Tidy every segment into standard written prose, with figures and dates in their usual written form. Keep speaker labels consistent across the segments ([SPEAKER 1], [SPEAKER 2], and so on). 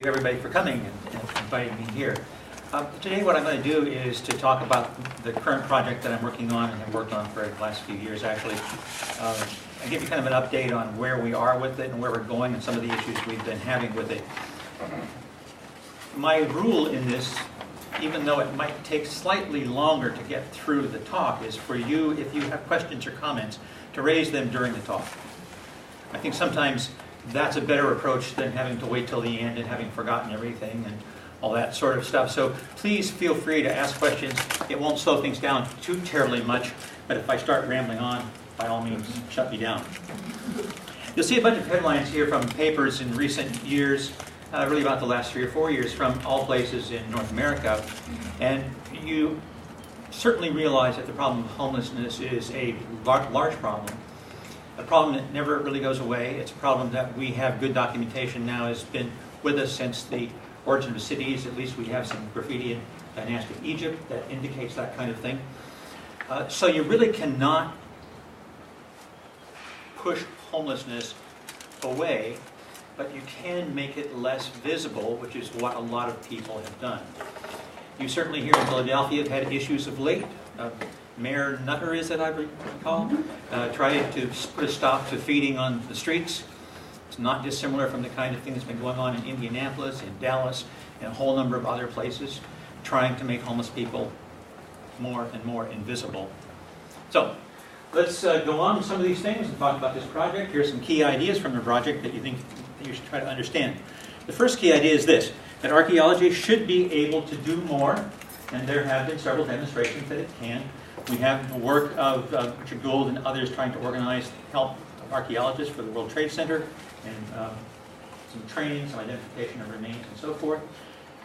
[SPEAKER 1] Everybody for coming and inviting me here. Today what I'm going to do is to talk about the current project that I'm working on and have worked on for the last few years actually. I'll give you kind of an update on where we are with it and where we're going and some of the issues we've been having with it. My rule in this, even though it might take slightly longer to get through the talk, is for you, if you have questions or comments, to raise them during the talk. I think sometimes that's a better approach than having to wait till the end and having forgotten everything and all that sort of stuff. So please feel free to ask questions. It won't slow things down too terribly much, but if I start rambling on, by all means, shut me down. You'll see a bunch of headlines here from papers in recent years, really about the last 3 or 4 years, from all places in North America. And you certainly realize that the problem of homelessness is a large problem. A problem that never really goes away. It's a problem that we have good documentation now has been with us since the origin of cities. At least we have some graffiti in dynastic Egypt that indicates that kind of thing. So you really cannot push homelessness away, but you can make it less visible, which is what a lot of people have done. You certainly here in Philadelphia have had issues of late. Mayor Nutter, is it I recall, tried to put a stop to feeding on the streets. It's not dissimilar from the kind of thing that's been going on in Indianapolis, in Dallas, and a whole number of other places, trying to make homeless people more and more invisible. So let's go on with some of these things and talk about this project. Here's some key ideas from the project that you think that you should try to understand. The first key idea is this, that archaeology should be able to do more, and there have been several demonstrations that it can. We have the work of Richard Gould and others trying to organize help of archaeologists for the World Trade Center and some training, some identification of remains and so forth.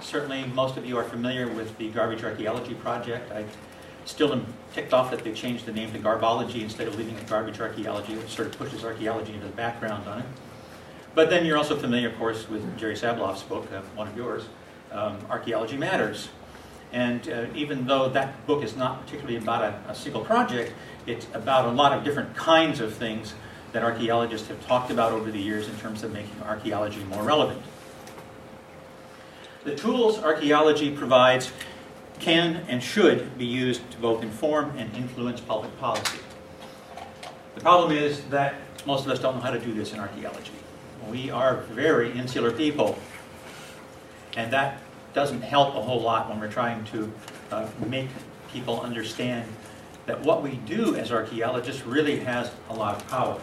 [SPEAKER 1] Certainly most of you are familiar with the Garbage Archaeology Project. I still am ticked off that they changed the name to Garbology instead of leaving it Garbage Archaeology, which sort of pushes archaeology into the background on it. But then you're also familiar, of course, with Jerry Sabloff's book, one of yours, Archaeology Matters. And even though that book is not particularly about a single project, it's about a lot of different kinds of things that archaeologists have talked about over the years in terms of making archaeology more relevant. The tools archaeology provides can and should be used to both inform and influence public policy. The problem is that most of us don't know how to do this in archaeology. We are very insular people, and that doesn't help a whole lot when we're trying to make people understand that what we do as archaeologists really has a lot of power.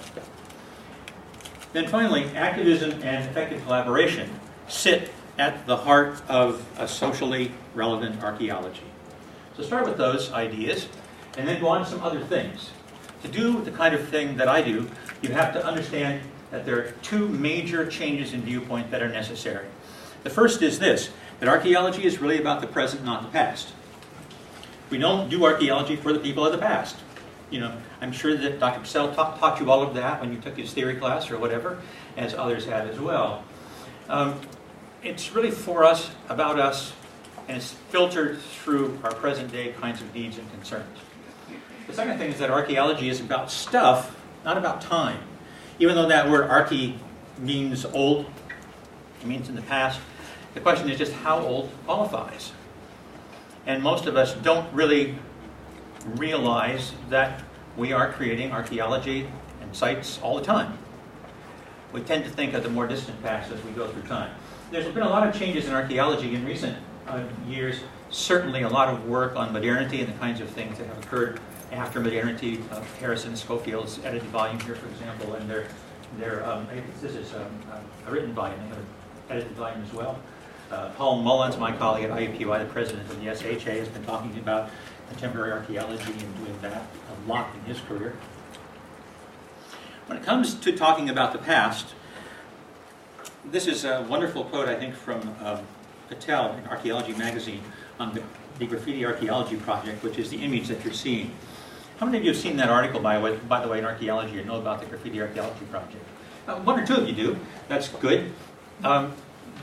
[SPEAKER 1] Then finally, activism and effective collaboration sit at the heart of a socially relevant archaeology. So start with those ideas and then go on to some other things. To do the kind of thing that I do, you have to understand that there are two major changes in viewpoint that are necessary. The first is this, that archaeology is really about the present, not the past. We don't do archaeology for the people of the past. You know, I'm sure that Dr. Purcell taught you all of that when you took his theory class or whatever, as others have as well. It's really for us, about us, and it's filtered through our present day kinds of needs and concerns. The second thing is that archaeology is about stuff, not about time. Even though that word archae means old, it means in the past, the question is just how old qualifies. And most of us don't really realize that we are creating archaeology and sites all the time. We tend to think of the more distant past as we go through time. There's been a lot of changes in archaeology in recent years. Certainly a lot of work on modernity and the kinds of things that have occurred after modernity. Harrison and Schofield's edited volume here, for example, and this is a written volume, they have an edited volume as well. Paul Mullins, my colleague at IUPUI, the president of the SHA, has been talking about contemporary archaeology and doing that a lot in his career. When it comes to talking about the past, this is a wonderful quote, I think, from Patel in Archaeology magazine on the Graffiti Archaeology Project, which is the image that you're seeing. How many of you have seen that article, by the way, in Archaeology and know about the Graffiti Archaeology Project? One or two of you do. That's good.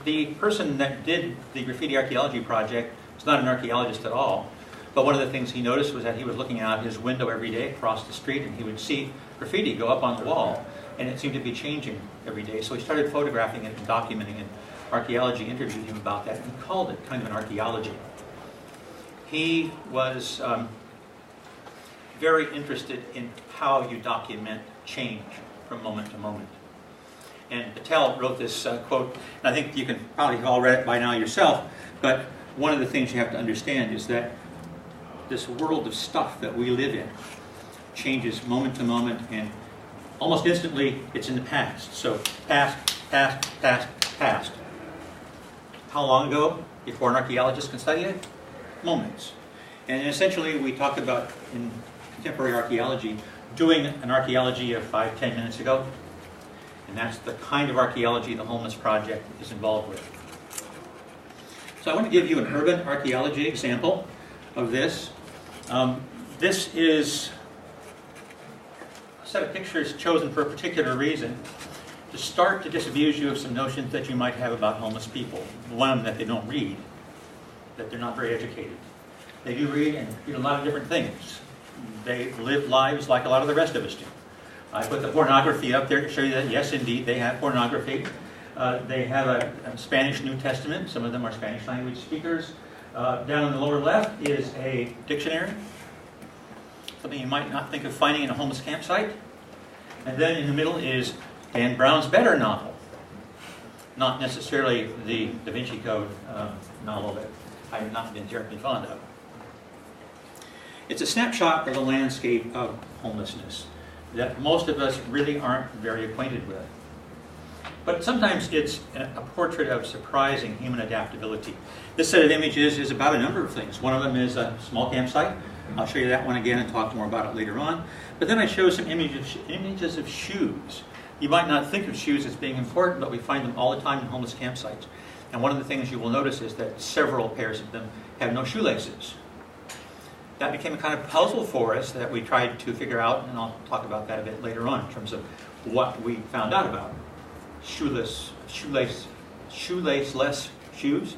[SPEAKER 1] The person that did the Graffiti Archaeology Project is not an archaeologist at all, but one of the things he noticed was that he was looking out his window every day across the street and he would see graffiti go up on the wall, and it seemed to be changing every day. So he started photographing it and documenting it Archaeology interviewed him about that, and he called it kind of an archaeology. He was very interested in how you document change from moment to moment. And Patel wrote this quote, and I think you can probably have all read it by now yourself, but one of the things you have to understand is that this world of stuff that we live in changes moment to moment, and almost instantly it's in the past. So past, past, past, past. How long ago before an archaeologist can study it? Moments. And essentially we talk about, in contemporary archaeology, doing an archaeology of 5-10 minutes ago. And that's the kind of archaeology the Homeless Project is involved with. So I want to give you an urban archaeology example of this. This is a set of pictures chosen for a particular reason, to start to disabuse you of some notions that you might have about homeless people. One, that they don't read, that they're not very educated. They do read and read a lot of different things. They live lives like a lot of the rest of us do. I put the pornography up there to show you that, yes, indeed, they have pornography. They have a Spanish New Testament. Some of them are Spanish language speakers. Down in the lower left is a dictionary, something you might not think of finding in a homeless campsite. And then in the middle is Dan Brown's Better novel. Not necessarily the Da Vinci Code novel that I have not been terribly fond of. It's a snapshot of the landscape of homelessness that most of us really aren't very acquainted with. But sometimes it's a portrait of surprising human adaptability. This set of images is about a number of things. One of them is a small campsite. I'll show you that one again and talk more about it later on. But then I show some images of shoes. You might not think of shoes as being important, but we find them all the time in homeless campsites. And one of the things you will notice is that several pairs of them have no shoelaces. That became a kind of puzzle for us that we tried to figure out, and I'll talk about that a bit later on in terms of what we found out about shoelaceless shoes.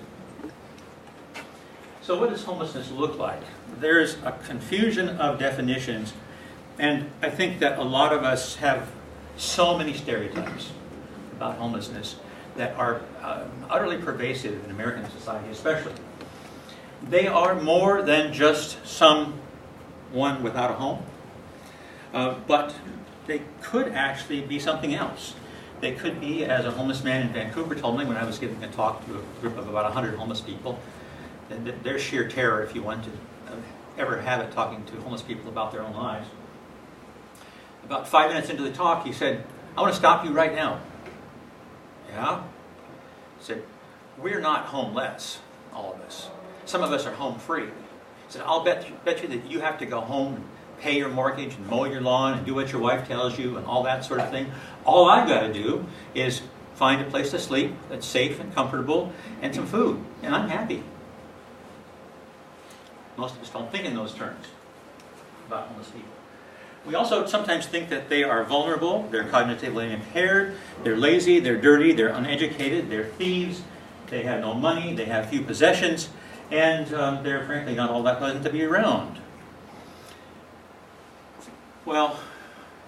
[SPEAKER 1] So what does homelessness look like? There's a confusion of definitions, and I think that a lot of us have so many stereotypes about homelessness that are utterly pervasive in American society especially. They are more than just someone without a home, but they could actually be something else. They could be, as a homeless man in Vancouver told me when I was giving a talk to a group of about 100 homeless people, their sheer terror, if you want to ever have it, talking to homeless people about their own lives. About 5 minutes into the talk, he said, "I want to stop you right now." Yeah? He said, "We're not homeless, all of us. Some of us are home free." He said, "I'll bet you that you have to go home and pay your mortgage and mow your lawn and do what your wife tells you and all that sort of thing. All I've got to do is find a place to sleep that's safe and comfortable and some food, and I'm happy." Most of us don't think in those terms about homeless people. We also sometimes think that they are vulnerable, they're cognitively impaired, they're lazy, they're dirty, they're uneducated, they're thieves, they have no money, they have few possessions, and they're frankly not all that pleasant to be around. Well,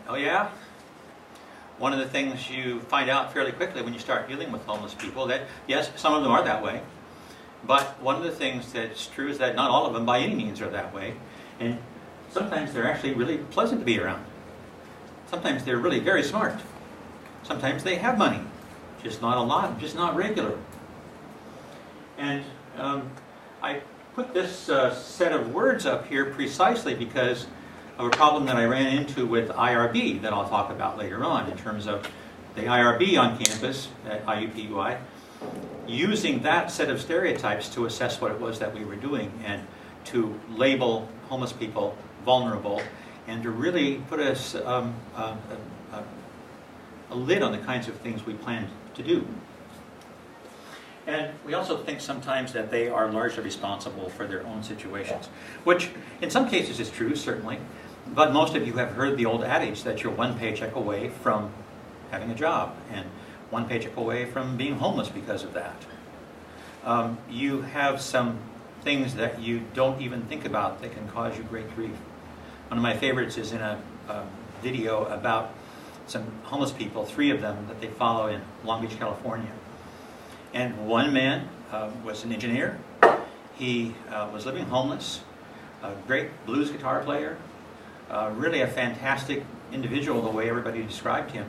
[SPEAKER 1] oh yeah? One of the things you find out fairly quickly when you start dealing with homeless people, that yes, some of them are that way, but one of the things that's true is that not all of them by any means are that way, and sometimes they're actually really pleasant to be around. Sometimes they're really very smart. Sometimes they have money, just not a lot, just not regular. And I put this set of words up here precisely because of a problem that I ran into with IRB that I'll talk about later on in terms of the IRB on campus at IUPUI, using that set of stereotypes to assess what it was that we were doing and to label homeless people vulnerable and to really put us a lid on the kinds of things we planned to do. And we also think sometimes that they are largely responsible for their own situations, which in some cases is true, certainly, but most of you have heard the old adage that you're one paycheck away from having a job and one paycheck away from being homeless because of that. You have some things that you don't even think about that can cause you great grief. One of my favorites is in a video about some homeless people, 3 of them that they follow in Long Beach, California. And one man was an engineer. He was living homeless, a great blues guitar player, really a fantastic individual the way everybody described him.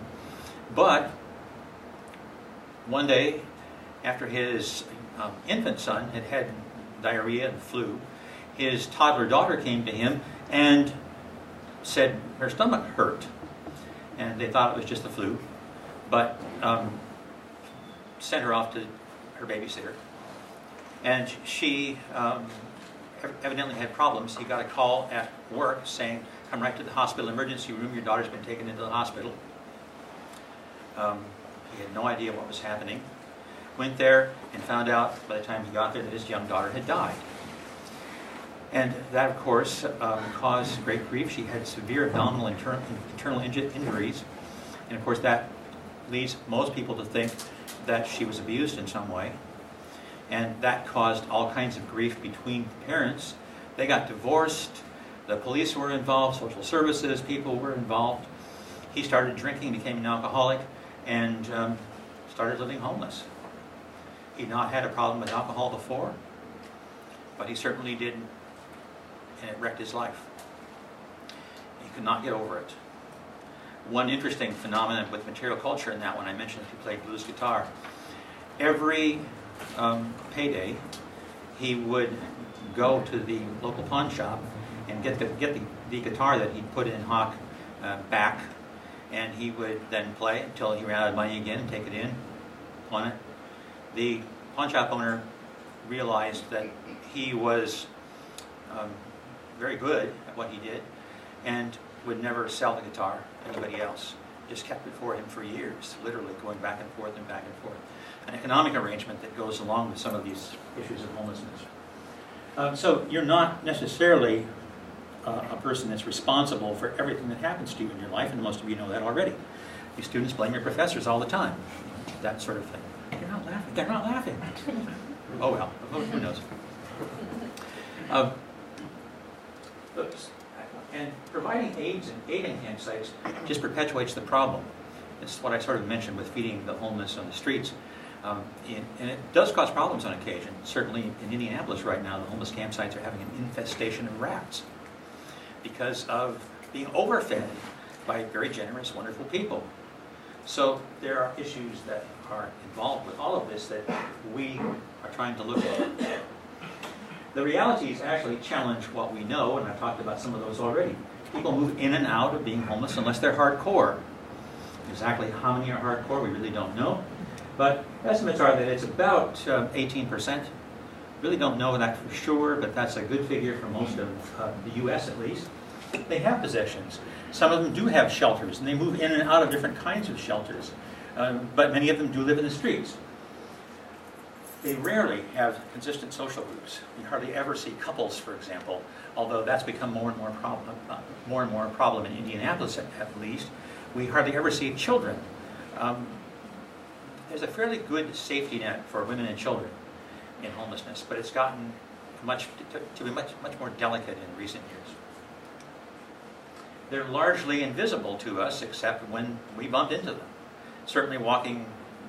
[SPEAKER 1] But one day, after his infant son had had diarrhea and flu, his toddler daughter came to him and said her stomach hurt. And they thought it was just the flu, but sent her off to her babysitter. And she evidently had problems. He got a call at work saying, "Come right to the hospital emergency room, your daughter's been taken into the hospital." He had no idea what was happening. Went there and found out by the time he got there that his young daughter had died. And that, of course, caused great grief. She had severe abdominal internal injuries. And of course, that leads most people to think that she was abused in some way. And that caused all kinds of grief between parents. They got divorced. The police were involved. Social services people were involved. He started drinking, became an alcoholic, and started living homeless. He'd not had a problem with alcohol before, but he certainly did, and it wrecked his life. He could not get over it. One interesting phenomenon with material culture in that one, I mentioned he played blues guitar. Every payday, he would go to the local pawn shop and get the guitar that he'd put in hock back, and he would then play until he ran out of money again and take it in, pawn it. The pawn shop owner realized that he was very good at what he did and would never sell the guitar to anybody else. Just kept it for him for years, literally going back and forth and back and forth. An economic arrangement that goes along with some of these issues of homelessness. So you're not necessarily a person that's responsible for everything that happens to you in your life, and most of you know that already. You students blame your professors all the time, that sort of thing. They're not laughing. They're not laughing. Oh well, who knows? And providing aids and aiding campsites just perpetuates the problem. It's what I sort of mentioned with feeding the homeless on the streets. And it does cause problems on occasion. Certainly in Indianapolis right now, the homeless campsites are having an infestation of rats because of being overfed by very generous, wonderful people. So there are issues that are involved with all of this that we are trying to look at. The realities actually challenge what we know, and I've talked about some of those already. People move in and out of being homeless unless they're hardcore. Exactly how many are hardcore, we really don't know. But estimates are that it's about 18%. Really don't know that for sure, but that's a good figure for most of the U.S. at least. They have possessions. Some of them do have shelters, and they move in and out of different kinds of shelters. But many of them do live in the streets. They rarely have consistent social groups. You hardly ever see couples, for example, although that's become more and more a problem in Indianapolis at least. We hardly ever see children. There's a fairly good safety net for women and children in homelessness, but it's gotten to be much more delicate in recent years. They're largely invisible to us except when we bump into them. Certainly walking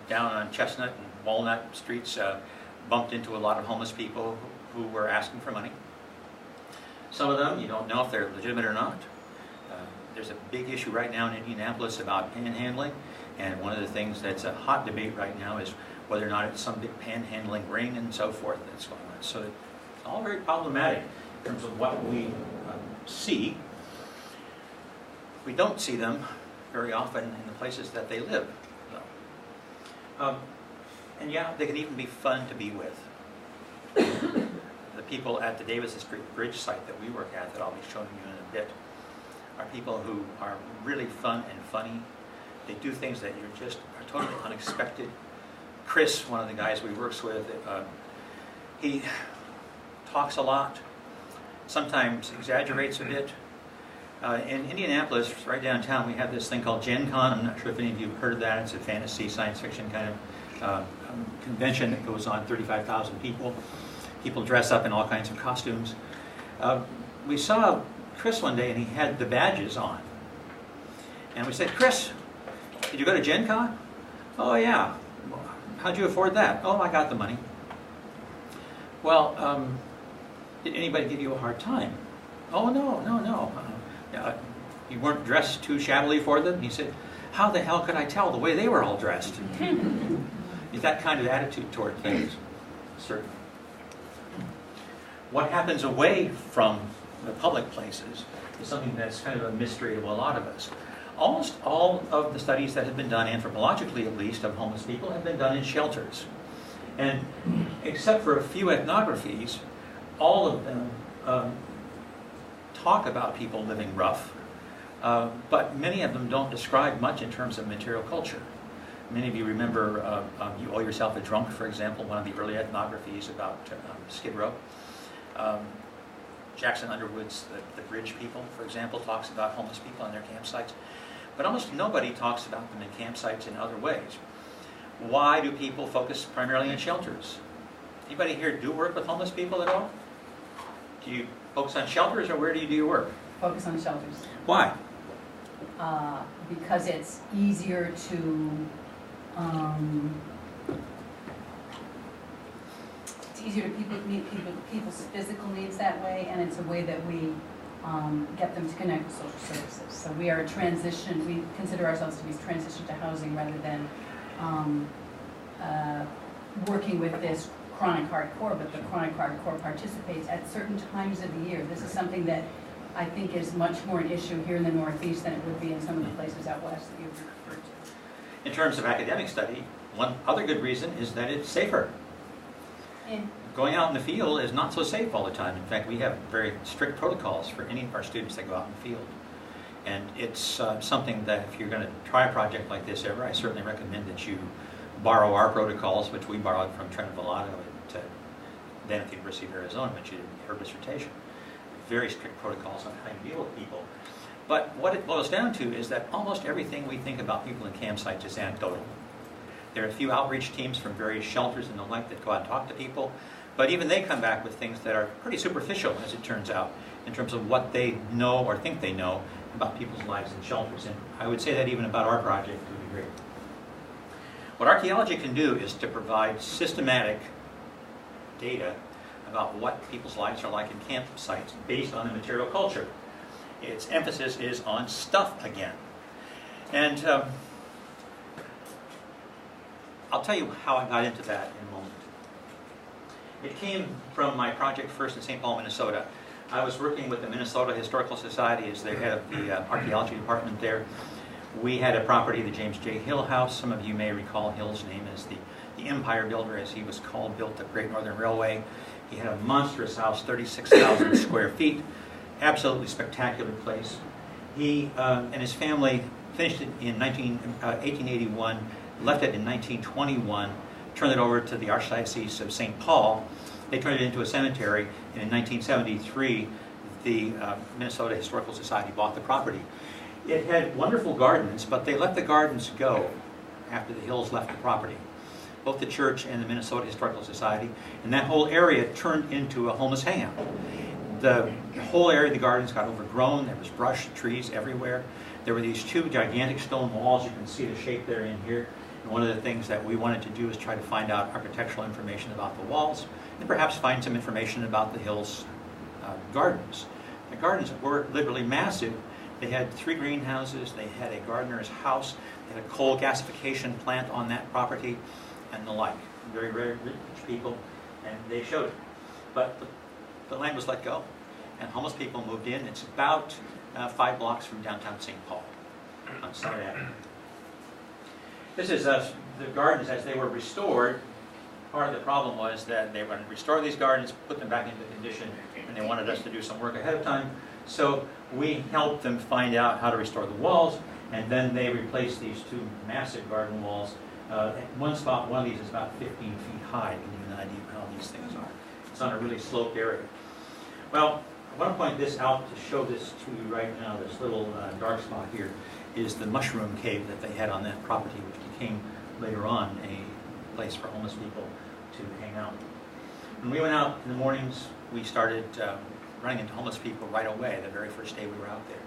[SPEAKER 1] down on Chestnut and Walnut streets, bumped into a lot of homeless people who were asking for money. Some of them, you don't know if they're legitimate or not. There's a big issue right now in Indianapolis about panhandling, and one of the things that's a hot debate right now is whether or not it's some big panhandling ring and so forth that's going on. So it's all very problematic in terms of what we see. We don't see them very often in the places that they live, though. And yeah, they can even be fun to be with. The people at the Davidson Street Bridge site that we work at, that I'll be showing you in a bit, are people who are really fun and funny. They do things that are totally unexpected. Chris, one of the guys we works with, he talks a lot, sometimes exaggerates a bit. In Indianapolis, right downtown, we have this thing called Gen Con. I'm not sure if any of you have heard of that. It's a fantasy, science fiction kind of convention that goes on, 35,000 people. People dress up in all kinds of costumes. We saw Chris one day, and he had the badges on. And we said, "Chris, did you go to Gen Con?" "Oh, yeah." how'd you afford that? Oh, I got the money. Well, did anybody give you a hard time? Oh, no. You weren't dressed too shabbily for them? He said, how the hell could I tell the way they were all dressed? Is that kind of attitude toward things? Certainly. What happens away from the public places is something that's kind of a mystery to a lot of us. Almost all of the studies that have been done, anthropologically at least, of homeless people have been done in shelters. And except for a few ethnographies, all of them talk about people living rough, but many of them don't describe much in terms of material culture. Many of you remember You Owe Yourself a Drunk, for example, one of the early ethnographies about Skid Row. Jackson Underwood's The Bridge People, for example, talks about homeless people and their campsites. But almost nobody talks about them in campsites in other ways. Why do people focus primarily in shelters? Anybody here do work with homeless people at all? Do you focus on shelters, or where do you do your work?
[SPEAKER 2] Focus on shelters.
[SPEAKER 1] Why?
[SPEAKER 2] Because it's easier to meet people's physical needs that way, and it's a way that we get them to connect with social services. So we are a transition. We consider ourselves to be transition to housing rather than working with this chronic hardcore. But the chronic hardcore participates at certain times of the year. This is something that I think is much more an issue here in the Northeast than it would be in some of the places out west that you've referred to.
[SPEAKER 1] In terms of academic study, one other good reason is that it's safer. Going out in the field is not so safe all the time. In fact, we have very strict protocols for any of our students that go out in the field. And it's something that if you're going to try a project like this ever, I certainly recommend that you borrow our protocols, which we borrowed from Trent Velato then at the University of Arizona, which you did her dissertation. Very strict protocols on how you deal with people. But what it boils down to is that almost everything we think about people in campsites is anecdotal. There are a few outreach teams from various shelters and the like that go out and talk to people, but even they come back with things that are pretty superficial, as it turns out, in terms of what they know or think they know about people's lives in shelters. And I would say that even about our project to a degree. What archaeology can do is to provide systematic data about what people's lives are like in campsites based on the material culture. Its emphasis is on stuff again. And I'll tell you how I got into that in a moment. It came from my project first in St. Paul, Minnesota. I was working with the Minnesota Historical Society as the head of the archaeology department there. We had a property, the James J. Hill House. Some of you may recall Hill's name as the empire builder, as he was called, built the Great Northern Railway. He had a monstrous house, 36,000 square feet. Absolutely spectacular place. He and his family finished it in 1881, left it in 1921, turned it over to the Archdiocese of St. Paul. They turned it into a cemetery, and in 1973, the Minnesota Historical Society bought the property. It had wonderful gardens, but they let the gardens go after the Hills left the property. Both the church and the Minnesota Historical Society, and that whole area turned into a homeless hangout. The whole area of the gardens got overgrown. There was brush, trees everywhere. There were these two gigantic stone walls. You can see the shape they're in here. And one of the things that we wanted to do is try to find out architectural information about the walls and perhaps find some information about the Hills' gardens. The gardens were literally massive. They had 3 greenhouses. They had a gardener's house. They had a coal gasification plant on that property and the like. Very, very rich people, and they showed it. But the land was let go, and homeless people moved in. It's about 5 blocks from downtown St. Paul on Summit Avenue. This is the gardens as they were restored. Part of the problem was that they wanted to restore these gardens, put them back into condition, and they wanted us to do some work ahead of time. So we helped them find out how to restore the walls, and then they replaced these 2 massive garden walls. At one spot, one of these is about 15 feet high. You can give you an idea of how these things are. It's on a really sloped area. Well, I want to point this out to show this to you right now. This little dark spot here is the mushroom cave that they had on that property, which became later on a place for homeless people to hang out. When we went out in the mornings, we started running into homeless people right away, the very first day we were out there.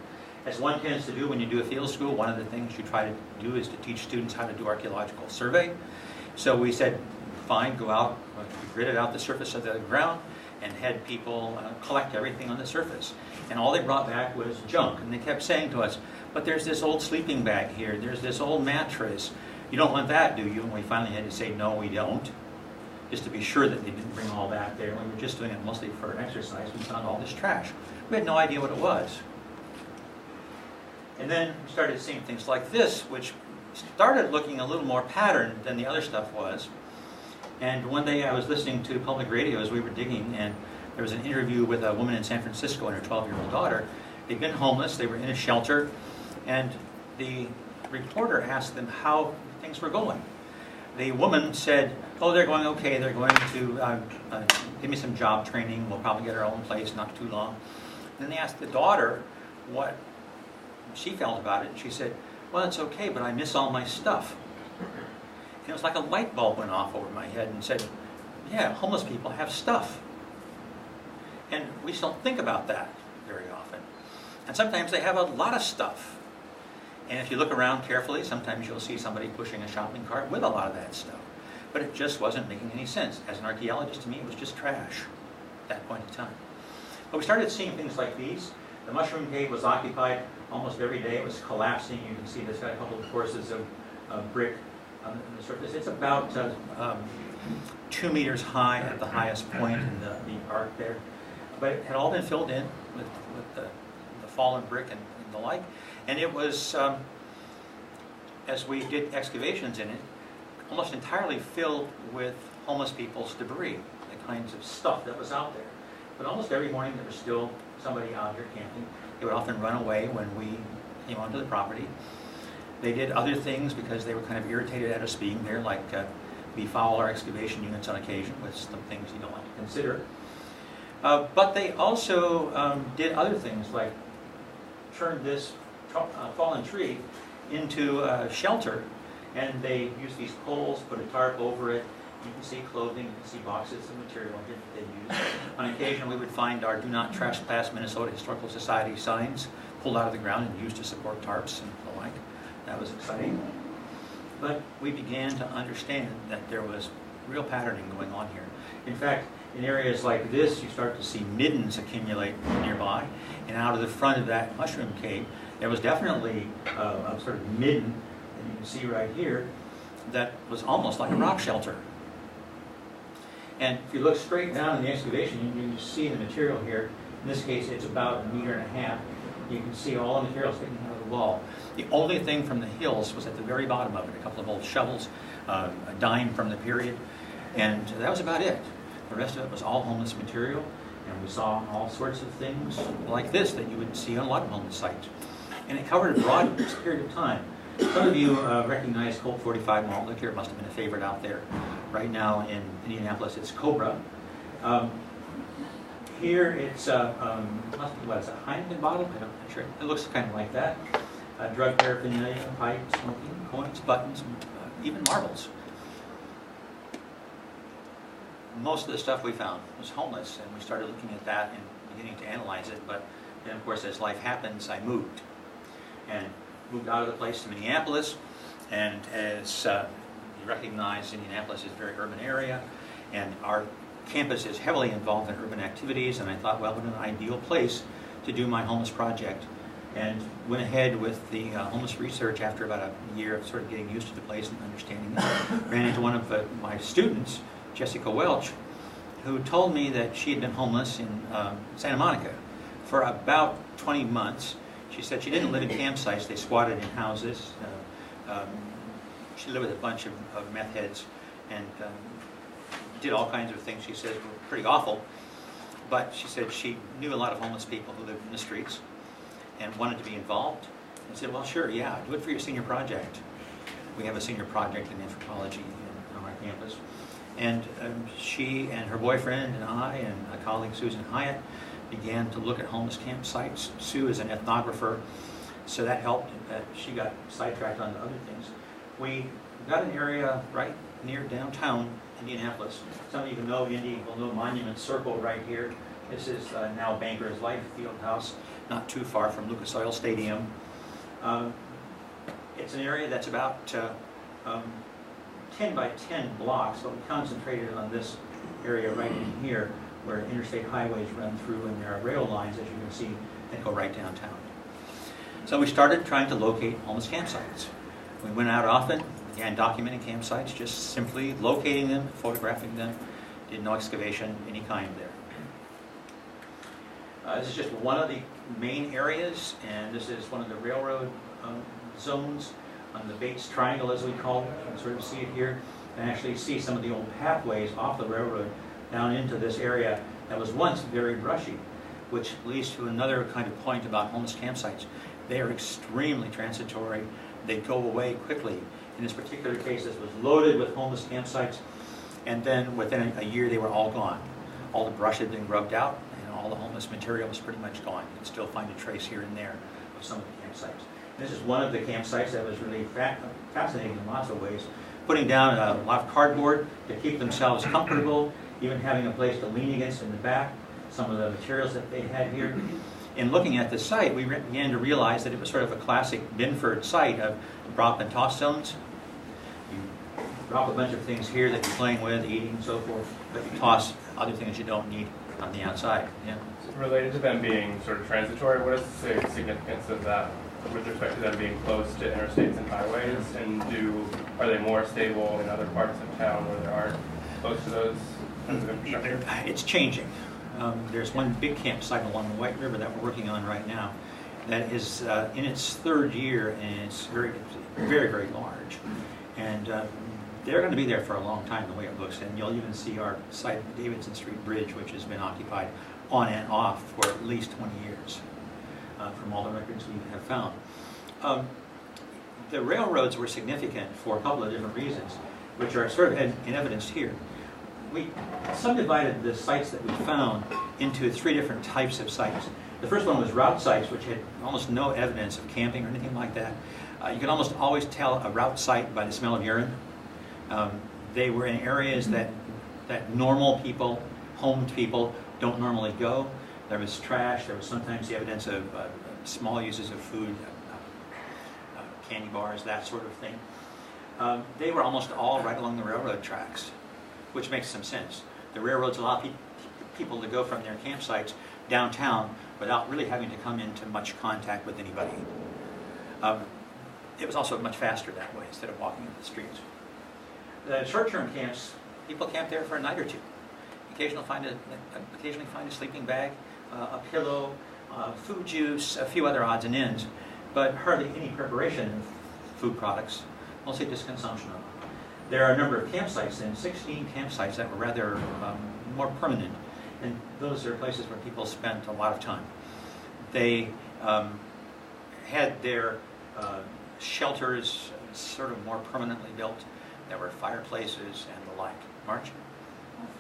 [SPEAKER 1] As one tends to do when you do a field school, one of the things you try to do is to teach students how to do archaeological survey. So we said, fine, go out, we gridded out the surface of the ground and had people collect everything on the surface. And all they brought back was junk. And they kept saying to us, but there's this old sleeping bag here, there's this old mattress. You don't want that, do you? And we finally had to say, no, we don't. Just to be sure that they didn't bring all that there. We were just doing it mostly for an exercise. We found all this trash. We had no idea what it was. And then we started seeing things like this, which started looking a little more patterned than the other stuff was. And one day I was listening to public radio as we were digging, and there was an interview with a woman in San Francisco and her 12-year-old daughter. They'd been homeless, they were in a shelter, and the reporter asked them how things were going. The woman said, oh, they're going okay, they're going to give me some job training, we'll probably get our own place, not too long. And then they asked the daughter what she felt about it, and she said, well, it's okay, but I miss all my stuff. And it was like a light bulb went off over my head and said, yeah, homeless people have stuff. And we just don't think about that very often. And sometimes they have a lot of stuff. And if you look around carefully, sometimes you'll see somebody pushing a shopping cart with a lot of that stuff. But it just wasn't making any sense. As an archaeologist, to me, it was just trash at that point in time. But we started seeing things like these. The mushroom cave was occupied almost every day. It was collapsing. You can see there's got a couple of courses of brick on the surface. It's about 2 meters high at the highest point in the arc there. But it had all been filled in with the fallen brick and the like. And it was, as we did excavations in it, almost entirely filled with homeless people's debris, the kinds of stuff that was out there. But almost every morning there was still somebody out here camping. They would often run away when we came onto the property. They did other things because they were kind of irritated at us being there, like befoul our excavation units on occasion, with some things you don't like to consider. But they also did other things, like turned this fallen tree into a shelter, and they used these poles, put a tarp over it. You can see clothing, you can see boxes of material here that they used. On occasion, we would find our Do Not Trespass Minnesota Historical Society signs pulled out of the ground and used to support tarps and the like. That was exciting. But we began to understand that there was real patterning going on here. In fact, in areas like this, you start to see middens accumulate nearby, and out of the front of that mushroom cave, there was definitely a sort of midden that you can see right here that was almost like a rock shelter. And if you look straight down in the excavation, you can see the material here. In this case, it's about 1.5 meters. You can see all the material sticking out of the wall. The only thing from the hills was at the very bottom of it, a couple of old shovels, a dime from the period, and that was about it. The rest of it was all homeless material, and we saw all sorts of things like this that you would see on a lot of homeless sites. And it covered a broad period of time. Some of you recognize Colt 45 malt liquor. It must have been a favorite out there. Right now in Indianapolis, it's Cobra. Here it's must be, what is it, a Heineken bottle? I'm not sure. It looks kind of like that. Drug paraphernalia, pipes, smoking, coins, buttons, even marbles. Most of the stuff we found was homeless, and we started looking at that and beginning to analyze it. But then, of course, as life happens, I moved. And moved out of the place to Minneapolis, and as you recognize, Indianapolis is a very urban area, and our campus is heavily involved in urban activities, and I thought, well, what an ideal place to do my homeless project. And went ahead with the homeless research after about a year of sort of getting used to the place and understanding it. Ran into one of my students, Jessica Welch, who told me that she had been homeless in Santa Monica for about 20 months. She said she didn't live in campsites, they squatted in houses. She lived with a bunch of meth heads and did all kinds of things she said were pretty awful. But she said she knew a lot of homeless people who lived in the streets and wanted to be involved. And said, well, sure, yeah, do it for your senior project. We have a senior project in anthropology on our campus. And she and her boyfriend and I and a colleague, Susan Hyatt, began to look at homeless campsites. Sue is an ethnographer, so that helped. She got sidetracked on other things. We got an area right near downtown Indianapolis. Some of you who know Indy will know Monument Circle right here. This is now Bankers Life Fieldhouse, not too far from Lucas Oil Stadium. It's an area that's about 10 10 by 10 blocks, but we concentrated on this area right in here where interstate highways run through and there are rail lines, as you can see, that go right downtown. So we started trying to locate homeless campsites. We went out often, began documenting campsites, just simply locating them, photographing them, did no excavation, any kind there. This is just one of the main areas, and this is one of the railroad zones on the Bates Triangle, as we call it. You can sort of see it here, and actually see some of the old pathways off the railroad down into this area that was once very brushy, which leads to another kind of point about homeless campsites. They are extremely transitory. They go away quickly. In this particular case, this was loaded with homeless campsites, and then within a year they were all gone. All the brush had been grubbed out, and all the homeless material was pretty much gone. You can still find a trace here and there of some of the campsites. This is one of the campsites that was really fascinating in lots of ways. Putting down a lot of cardboard to keep themselves comfortable, even having a place to lean against in the back, some of the materials that they had here. In looking at the site, we began to realize that it was sort of a classic Binford site of drop and toss zones. You drop a bunch of things here that you're playing with, eating, and so forth, but you toss other things you don't need on the outside. Yeah.
[SPEAKER 3] Related to them being sort of transitory, what is the significance of that with respect to them being close to interstates and highways? And are they more stable in other parts of town where there aren't close to those kinds of infrastructure?
[SPEAKER 1] It's changing. There's one big campsite along the White River that we're working on right now that is in its third year, and it's very, very large. And they're going to be there for a long time, the way it looks. And you'll even see our site, the Davidson Street Bridge, which has been occupied on and off for at least 20 years, from all the records we have found. The railroads were significant for a couple of different reasons, which are sort of in evidence here. We subdivided the sites that we found into 3 different types of sites. The first one was route sites, which had almost no evidence of camping or anything like that. You could almost always tell a route site by the smell of urine. They were in areas that normal people, homed people, don't normally go. There was trash. There was sometimes the evidence of small uses of food, candy bars, that sort of thing. They were almost all right along the railroad tracks, which makes some sense. The railroads allow people to go from their campsites downtown without really having to come into much contact with anybody. It was also much faster that way instead of walking in the streets. The short-term camps, people camp there for a night or two. Occasionally find a sleeping bag, a pillow, food juice, a few other odds and ends, but hardly any preparation of food products, mostly just consumption of them. There are a number of campsites then, 16 campsites that were rather more permanent, and those are places where people spent a lot of time. They had their shelters sort of more permanently built. There were fireplaces and the like. March?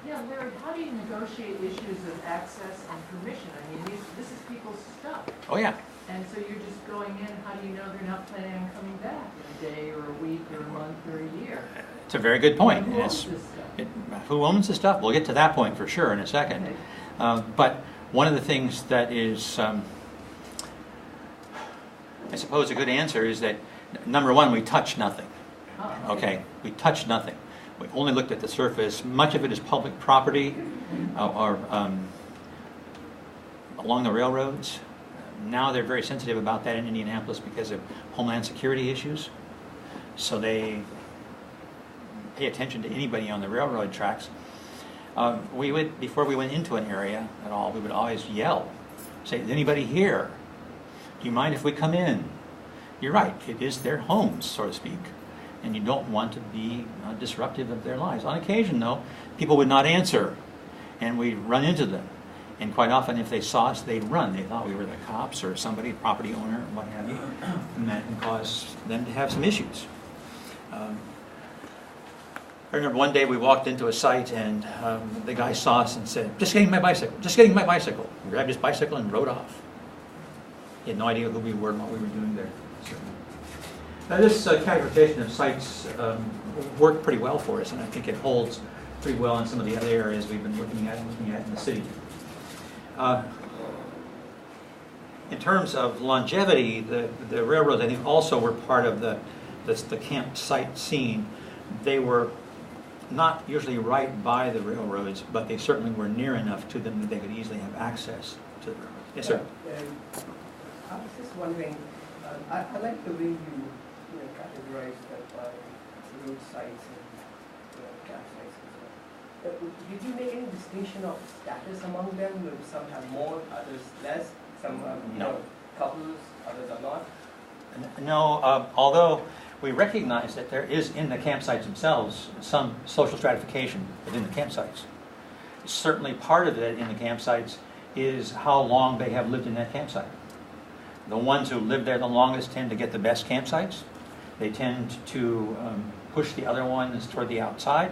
[SPEAKER 4] Yeah, Larry, how do you negotiate issues of access and permission? I mean, this is people's stuff.
[SPEAKER 1] Oh, yeah.
[SPEAKER 4] And so you're just going in, how do you know they're not planning on coming back in a day or a week or a month or a year?
[SPEAKER 1] It's a very good point.
[SPEAKER 4] Who owns this stuff?
[SPEAKER 1] Who owns the stuff? We'll get to that point for sure in a second.
[SPEAKER 4] Okay.
[SPEAKER 1] But one of the things that is, I suppose a good answer is that, number one, we touch nothing.
[SPEAKER 4] Oh,
[SPEAKER 1] Okay, we touch nothing. We only looked at the surface. Much of it is public property or along the railroads. Now they're very sensitive about that in Indianapolis because of homeland security issues. So they pay attention to anybody on the railroad tracks. We would, before we went into an area at all, we would always yell, say, "Is anybody here? Do you mind if we come in?" You're right, it is their homes, so to speak, and you don't want to be disruptive of their lives. On occasion, though, people would not answer, and we'd run into them. And quite often, if they saw us, they'd run. They thought we were the cops or somebody, property owner, what have you, and that can cause them to have some issues. I remember one day we walked into a site and the guy saw us and said, "Just getting my bicycle, just getting my bicycle." He grabbed his bicycle and rode off. He had no idea who we were and what we were doing there. Now this categorization of sites worked pretty well for us, and I think it holds pretty well in some of the other areas we've been looking at in the city. In terms of longevity, the railroads, I think, also were part of the campsite scene. They were not usually right by the railroads, but they certainly were near enough to them that they could easily have access to the railroad. Yes, sir.
[SPEAKER 5] I was just wondering, I like the way you categorize that by road sites and campsites and so on. Did you make any distinction of status among them? Some have more, others less. Some have
[SPEAKER 1] No.
[SPEAKER 5] couples, others are not.
[SPEAKER 1] No, although we recognize that there is in the campsites themselves some social stratification within the campsites. Certainly part of it in the campsites is how long they have lived in that campsite. The ones who live there the longest tend to get the best campsites. They tend to push the other ones toward the outside,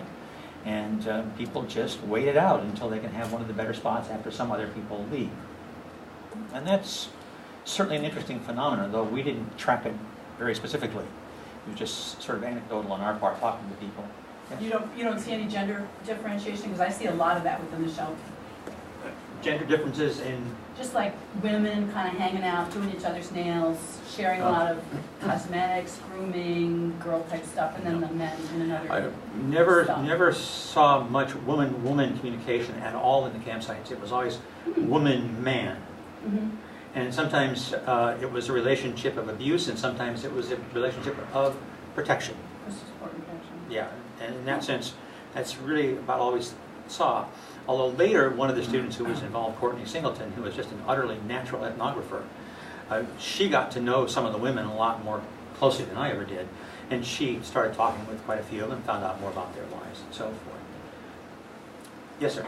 [SPEAKER 1] and people just wait it out until they can have one of the better spots after some other people leave. And that's certainly an interesting phenomenon, though we didn't track it very specifically. It was just sort of anecdotal on our part, talking to people. Yes?
[SPEAKER 2] You don't see any gender differentiation? Because I see a lot of that within the shelter.
[SPEAKER 1] Gender differences in...
[SPEAKER 2] Just like women kind of hanging out, doing each other's nails, sharing a lot of cosmetics, grooming, girl type stuff, and then the men in another.
[SPEAKER 1] I
[SPEAKER 2] stuff.
[SPEAKER 1] never saw much woman-woman communication at all in the campsites. It was always woman-man.
[SPEAKER 2] Mm-hmm.
[SPEAKER 1] And sometimes it was a relationship of abuse, and sometimes it was a relationship of protection. Yeah, and in that sense, that's really about all we saw. Although later, one of the students who was involved, Courtney Singleton, who was just an utterly natural ethnographer, she got to know some of the women a lot more closely than I ever did. And she started talking with quite a few of them, found out more about their lives and so forth. Yes, sir?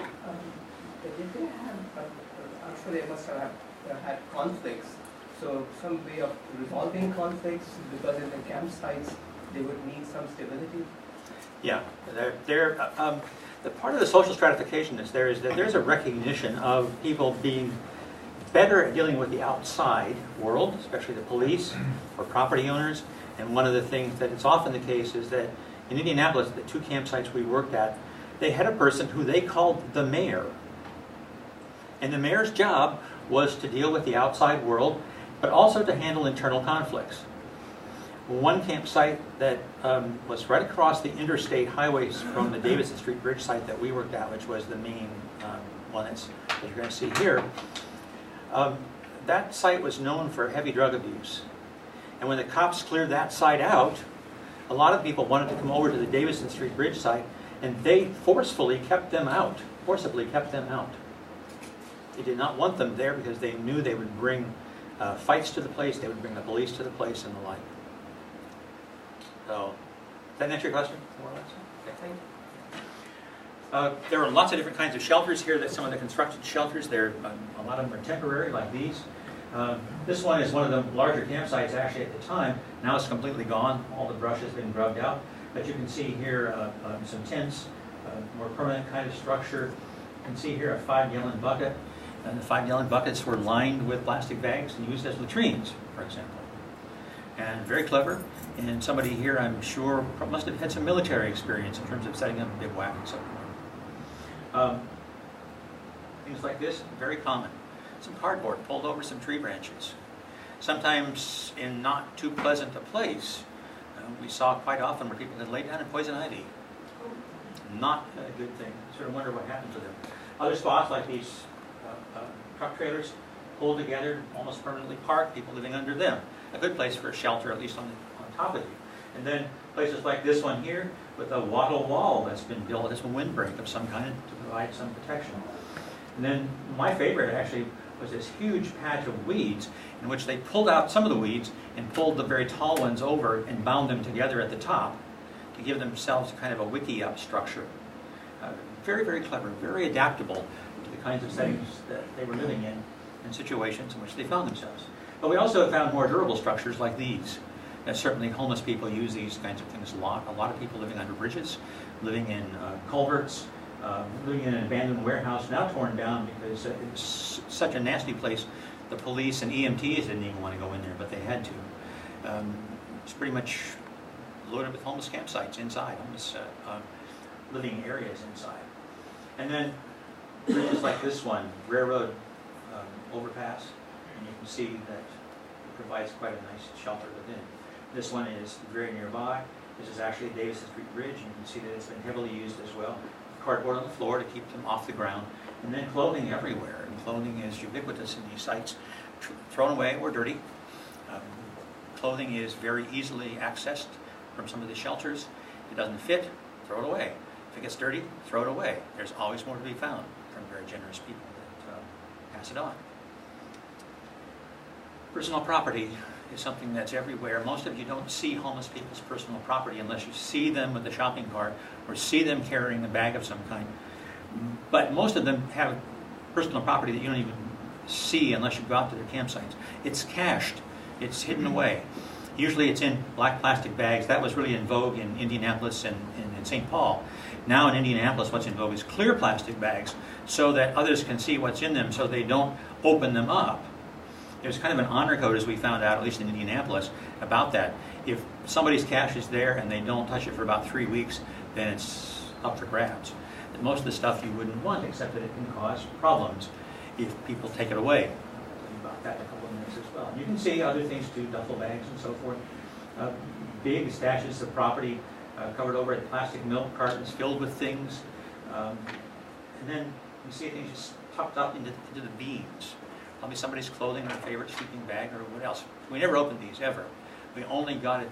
[SPEAKER 5] Did they have, I'm sure they must have had conflicts, so some way of resolving conflicts, because in the campsites they would need some stability?
[SPEAKER 1] Yeah, the part of the social stratification that's there is that there's a recognition of people being better at dealing with the outside world, especially the police or property owners. And one of the things that is often the case is that in Indianapolis, the two campsites we worked at, they had a person who they called the mayor. And the mayor's job was to deal with the outside world, but also to handle internal conflicts. One campsite that was right across the interstate highways from the Davidson Street Bridge site that we worked at, which was the main one that you're going to see here, that site was known for heavy drug abuse. And when the cops cleared that site out, a lot of people wanted to come over to the Davidson Street Bridge site, and they forcibly kept them out. They did not want them there because they knew they would bring fights to the place, they would bring the police to the place, and the like. So, does that answer your question, more or less? Okay. There were lots of different kinds of shelters here. That some of the constructed shelters, a lot of them are temporary, like these. This one is one of the larger campsites actually at the time. Now it's completely gone. All the brush has been grubbed out. But you can see here some tents, more permanent kind of structure. You can see here a 5-gallon bucket. And the 5-gallon buckets were lined with plastic bags and used as latrines, for example. And very clever. And somebody here, I'm sure, must have had some military experience in terms of setting up a bivouac and so forth. Things like this, very common. Some cardboard pulled over some tree branches. Sometimes in not too pleasant a place, we saw quite often where people had laid down in poison ivy. Not a good thing. Sort of wonder what happened to them. Other spots like these truck trailers pulled together, almost permanently parked, people living under them. A good place for a shelter, at least on top of you. And then places like this one here with a wattle wall that's been built as a windbreak of some kind to provide some protection. And then my favorite actually was this huge patch of weeds in which they pulled out some of the weeds and pulled the very tall ones over and bound them together at the top to give themselves kind of a wiki-up structure. Very, very clever, very adaptable to the kinds of settings that they were living in and situations in which they found themselves. But we also have found more durable structures like these. And certainly homeless people use these kinds of things a lot. A lot of people living under bridges, living in culverts, living in an abandoned warehouse, now torn down because it's such a nasty place. The police and EMTs didn't even want to go in there, but they had to. It's pretty much loaded with homeless campsites inside, homeless living areas inside. And then bridges like this one, railroad overpass, and you can see that it provides quite a nice shelter within. This one is very nearby, This is actually a Davidson Street Bridge. You can see that it's been heavily used as well. Cardboard on the floor to keep them off the ground. And then clothing everywhere. And clothing is ubiquitous in these sites. Thrown away or dirty. Clothing is very easily accessed from some of the shelters. If it doesn't fit, throw it away. If it gets dirty, throw it away. There's always more to be found from very generous people that pass it on. Personal property is something that's everywhere. Most of you don't see homeless people's personal property unless you see them with a shopping cart or see them carrying a bag of some kind. But most of them have personal property that you don't even see unless you go out to their campsites. It's cached. It's hidden away. Usually it's in black plastic bags. That was really in vogue in Indianapolis and in St. Paul. Now in Indianapolis, what's in vogue is clear plastic bags so that others can see what's in them so they don't open them up. There's kind of an honor code, as we found out, at least in Indianapolis, about that. If somebody's cash is there and they don't touch it for about 3 weeks, then it's up for grabs. And most of the stuff you wouldn't want, except that it can cause problems if people take it away. I'll tell you about that in a couple of minutes as well. And you can see other things too, duffel bags and so forth. Big stashes of property covered over in plastic milk cartons filled with things. And then you see things just tucked up into the beams. Probably somebody's clothing or a favorite sleeping bag or what else. We never opened these, ever. We only got an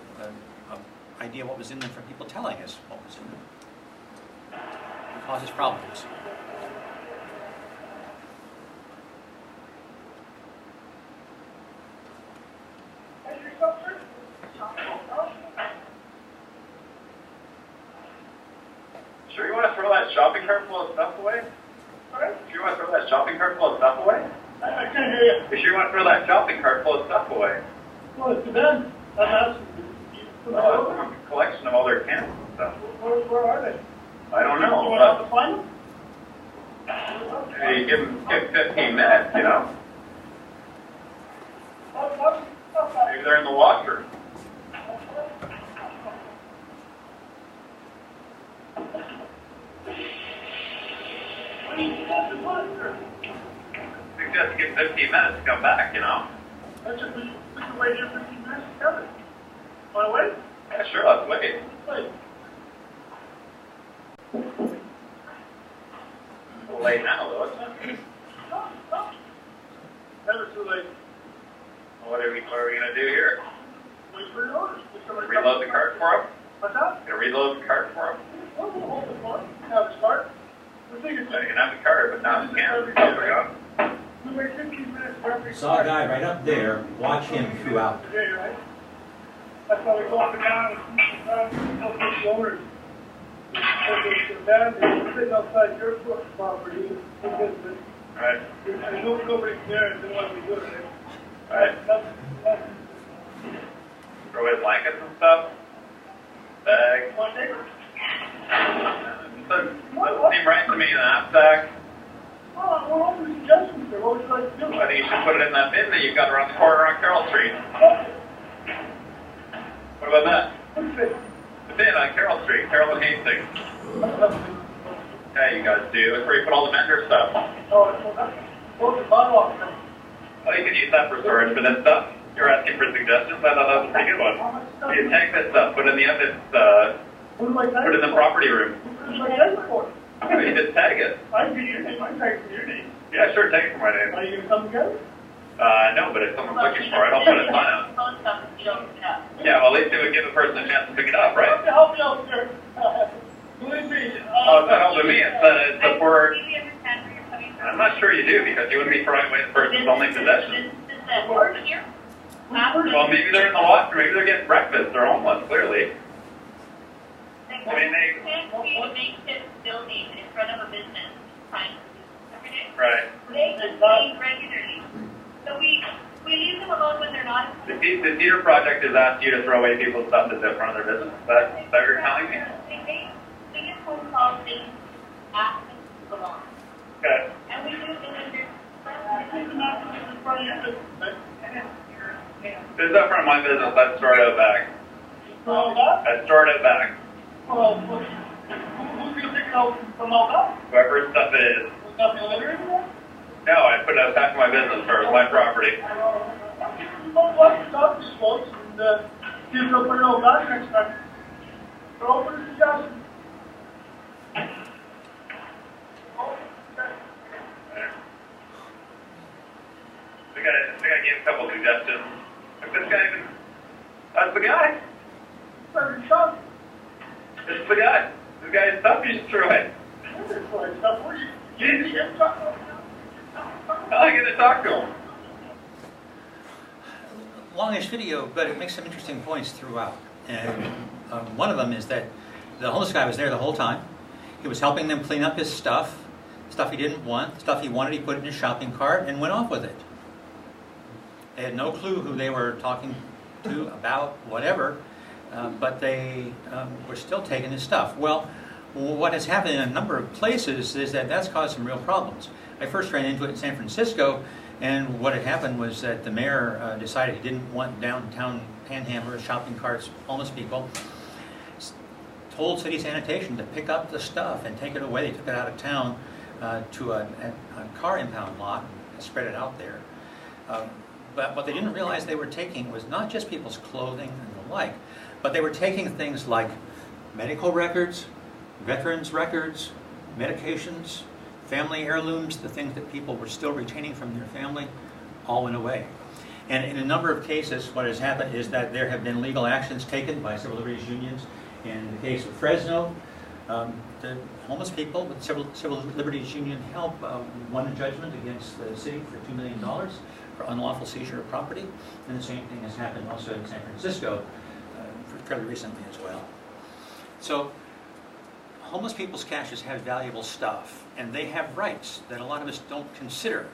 [SPEAKER 1] idea what was in them from people telling us what was in them. It causes problems.
[SPEAKER 6] Sure you want to throw that shopping cart full of stuff away? Sorry? Sure you want to throw that shopping cart full of stuff away?
[SPEAKER 7] I can't hear you.
[SPEAKER 6] You sure you want to throw that shopping cart full of stuff away?
[SPEAKER 7] Well, it depends. I'm asking.
[SPEAKER 6] No, it's a collection of all their cans and stuff.
[SPEAKER 7] Where are they?
[SPEAKER 6] I don't
[SPEAKER 7] You
[SPEAKER 6] know.
[SPEAKER 7] want us to find them?
[SPEAKER 6] Maybe give 15 minutes, you know. Maybe they're in the washer. Suggest give 15 minutes to come back, you know.
[SPEAKER 7] We can wait here 15 minutes together. Want to wait?
[SPEAKER 6] Yeah, sure, let's wait.
[SPEAKER 7] Wait.
[SPEAKER 6] It's a little late now, though, isn't it?
[SPEAKER 7] No. Never too late.
[SPEAKER 6] Well, what are we going to do here?
[SPEAKER 7] Wait for your orders.
[SPEAKER 6] Reload the cart for him?
[SPEAKER 7] What's that?
[SPEAKER 6] Gonna reload the cart for him?
[SPEAKER 7] We'll hold the phone. Have a start. We think it's
[SPEAKER 6] So you can have the cart, but not the can.
[SPEAKER 7] we wait 15 minutes for every
[SPEAKER 1] Saw a guy right up there. Watch him throughout.
[SPEAKER 7] today, right? That's why we go up and down and help the owners. Because it's bad, they're sitting outside your property, because
[SPEAKER 6] Right.
[SPEAKER 7] there's nobody there, and they want to be doing it.
[SPEAKER 6] Right.
[SPEAKER 7] That's
[SPEAKER 6] Throw away blankets and stuff. Bags.
[SPEAKER 7] one day.
[SPEAKER 6] Doesn't seem right to me, the knapsack.
[SPEAKER 7] Oh, we're open to suggestions there. What would you like to do?
[SPEAKER 6] I think you should put it in that bin that you've got around the corner on Carroll Street. What about that?
[SPEAKER 7] What's it?
[SPEAKER 6] The bin on Carroll Street, Carroll and Hastings. Yeah, you guys do. That's where you put all the vendor stuff.
[SPEAKER 7] Oh, that's the bylaw.
[SPEAKER 6] Well, you can use that for storage for this stuff. You're asking for suggestions. I thought that was a pretty good one. You take this stuff, put it in the evidence,
[SPEAKER 7] What do I tag
[SPEAKER 6] put it in the property room.
[SPEAKER 7] What do I tag it for?
[SPEAKER 6] You just tag it.
[SPEAKER 7] I can get your name. I can tag it for your name.
[SPEAKER 6] Yeah, sure, take it for my name.
[SPEAKER 7] Are you going to come together?
[SPEAKER 6] No, but if someone's looking for it, I'll put a sign out. Yeah, well, at least it would give a person a chance to pick it up, right?
[SPEAKER 7] Help me out there. Believe me.
[SPEAKER 6] Oh, it's not helping me. It's the for. I'm not sure you do, because you wouldn't be throwing away the person's only possession. Well, maybe they're in the water. Maybe they're getting breakfast. They're homeless, clearly. I mean, they.
[SPEAKER 8] Make this building in front of a business sign every day.
[SPEAKER 6] Right.
[SPEAKER 8] They clean regularly. So we leave them alone when they're not.
[SPEAKER 6] The theater project has asked you to throw away people's stuff that's in front of their business. Is that what you're telling me?
[SPEAKER 8] They get phone calls, they ask them to belong.
[SPEAKER 6] Okay.
[SPEAKER 8] And we do it in their.
[SPEAKER 6] This is up front of my business. Let's store it out back. Let's store it out back.
[SPEAKER 7] Well, who's going to pick it out from out back?
[SPEAKER 6] Whoever's stuff it is.
[SPEAKER 7] There's nothing litter in there?
[SPEAKER 6] No, I put it out back to my business first, my property.
[SPEAKER 7] Well, let's talk to these folks and see if they'll put it out back next time. Roll for suggestion.
[SPEAKER 6] I think I gave a couple suggestions. If this guy even, that's the guy.
[SPEAKER 7] Better shot.
[SPEAKER 6] This is the guy. This guy is tough, you should throw it.
[SPEAKER 7] This is like stuff. What are you get talking about?
[SPEAKER 6] I get to talk to him.
[SPEAKER 1] Longish video, but it makes some interesting points throughout. And one of them is that the homeless guy was there the whole time. He was helping them clean up his stuff he didn't want, stuff he wanted, he put it in his shopping cart and went off with it. They had no clue who they were talking to, about, whatever, but they were still taking his stuff. Well, what has happened in a number of places is that that's caused some real problems. I first ran into it in San Francisco, and what had happened was that the mayor decided he didn't want downtown panhandlers, shopping carts, homeless people, told city sanitation to pick up the stuff and take it away. They took it out of town to a car impound lot and spread it out there. But what they didn't realize they were taking was not just people's clothing and the like, but they were taking things like medical records, veterans records, medications, family heirlooms, the things that people were still retaining from their family, all went away. And in a number of cases, what has happened is that there have been legal actions taken by civil liberties unions. In the case of Fresno, the homeless people with civil liberties union help won a judgment against the city for $2 million for unlawful seizure of property. And the same thing has happened also in San Francisco fairly recently as well. So homeless people's caches have valuable stuff, and they have rights that a lot of us don't consider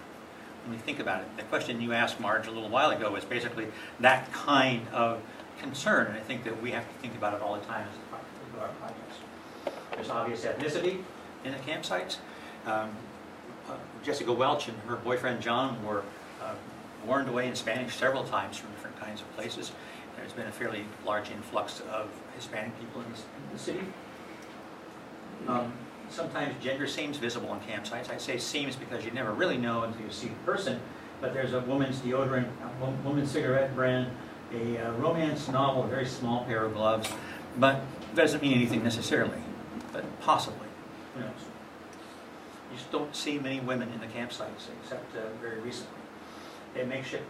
[SPEAKER 1] when we think about it. The question you asked, Marge, a little while ago was basically that kind of concern, and I think that we have to think about it all the time as we do our projects. There's obvious ethnicity in the campsites. Jessica Welch and her boyfriend John were warned away in Spanish several times from different kinds of places. There's been a fairly large influx of Hispanic people in the city. Sometimes gender seems visible in campsites. I say seems because you never really know until you see the person, but there's a woman's deodorant, a woman's cigarette brand, a romance novel, a very small pair of gloves, but it doesn't mean anything necessarily, but possibly, who knows. You just don't see many women in the campsites except very recently. They have makeshift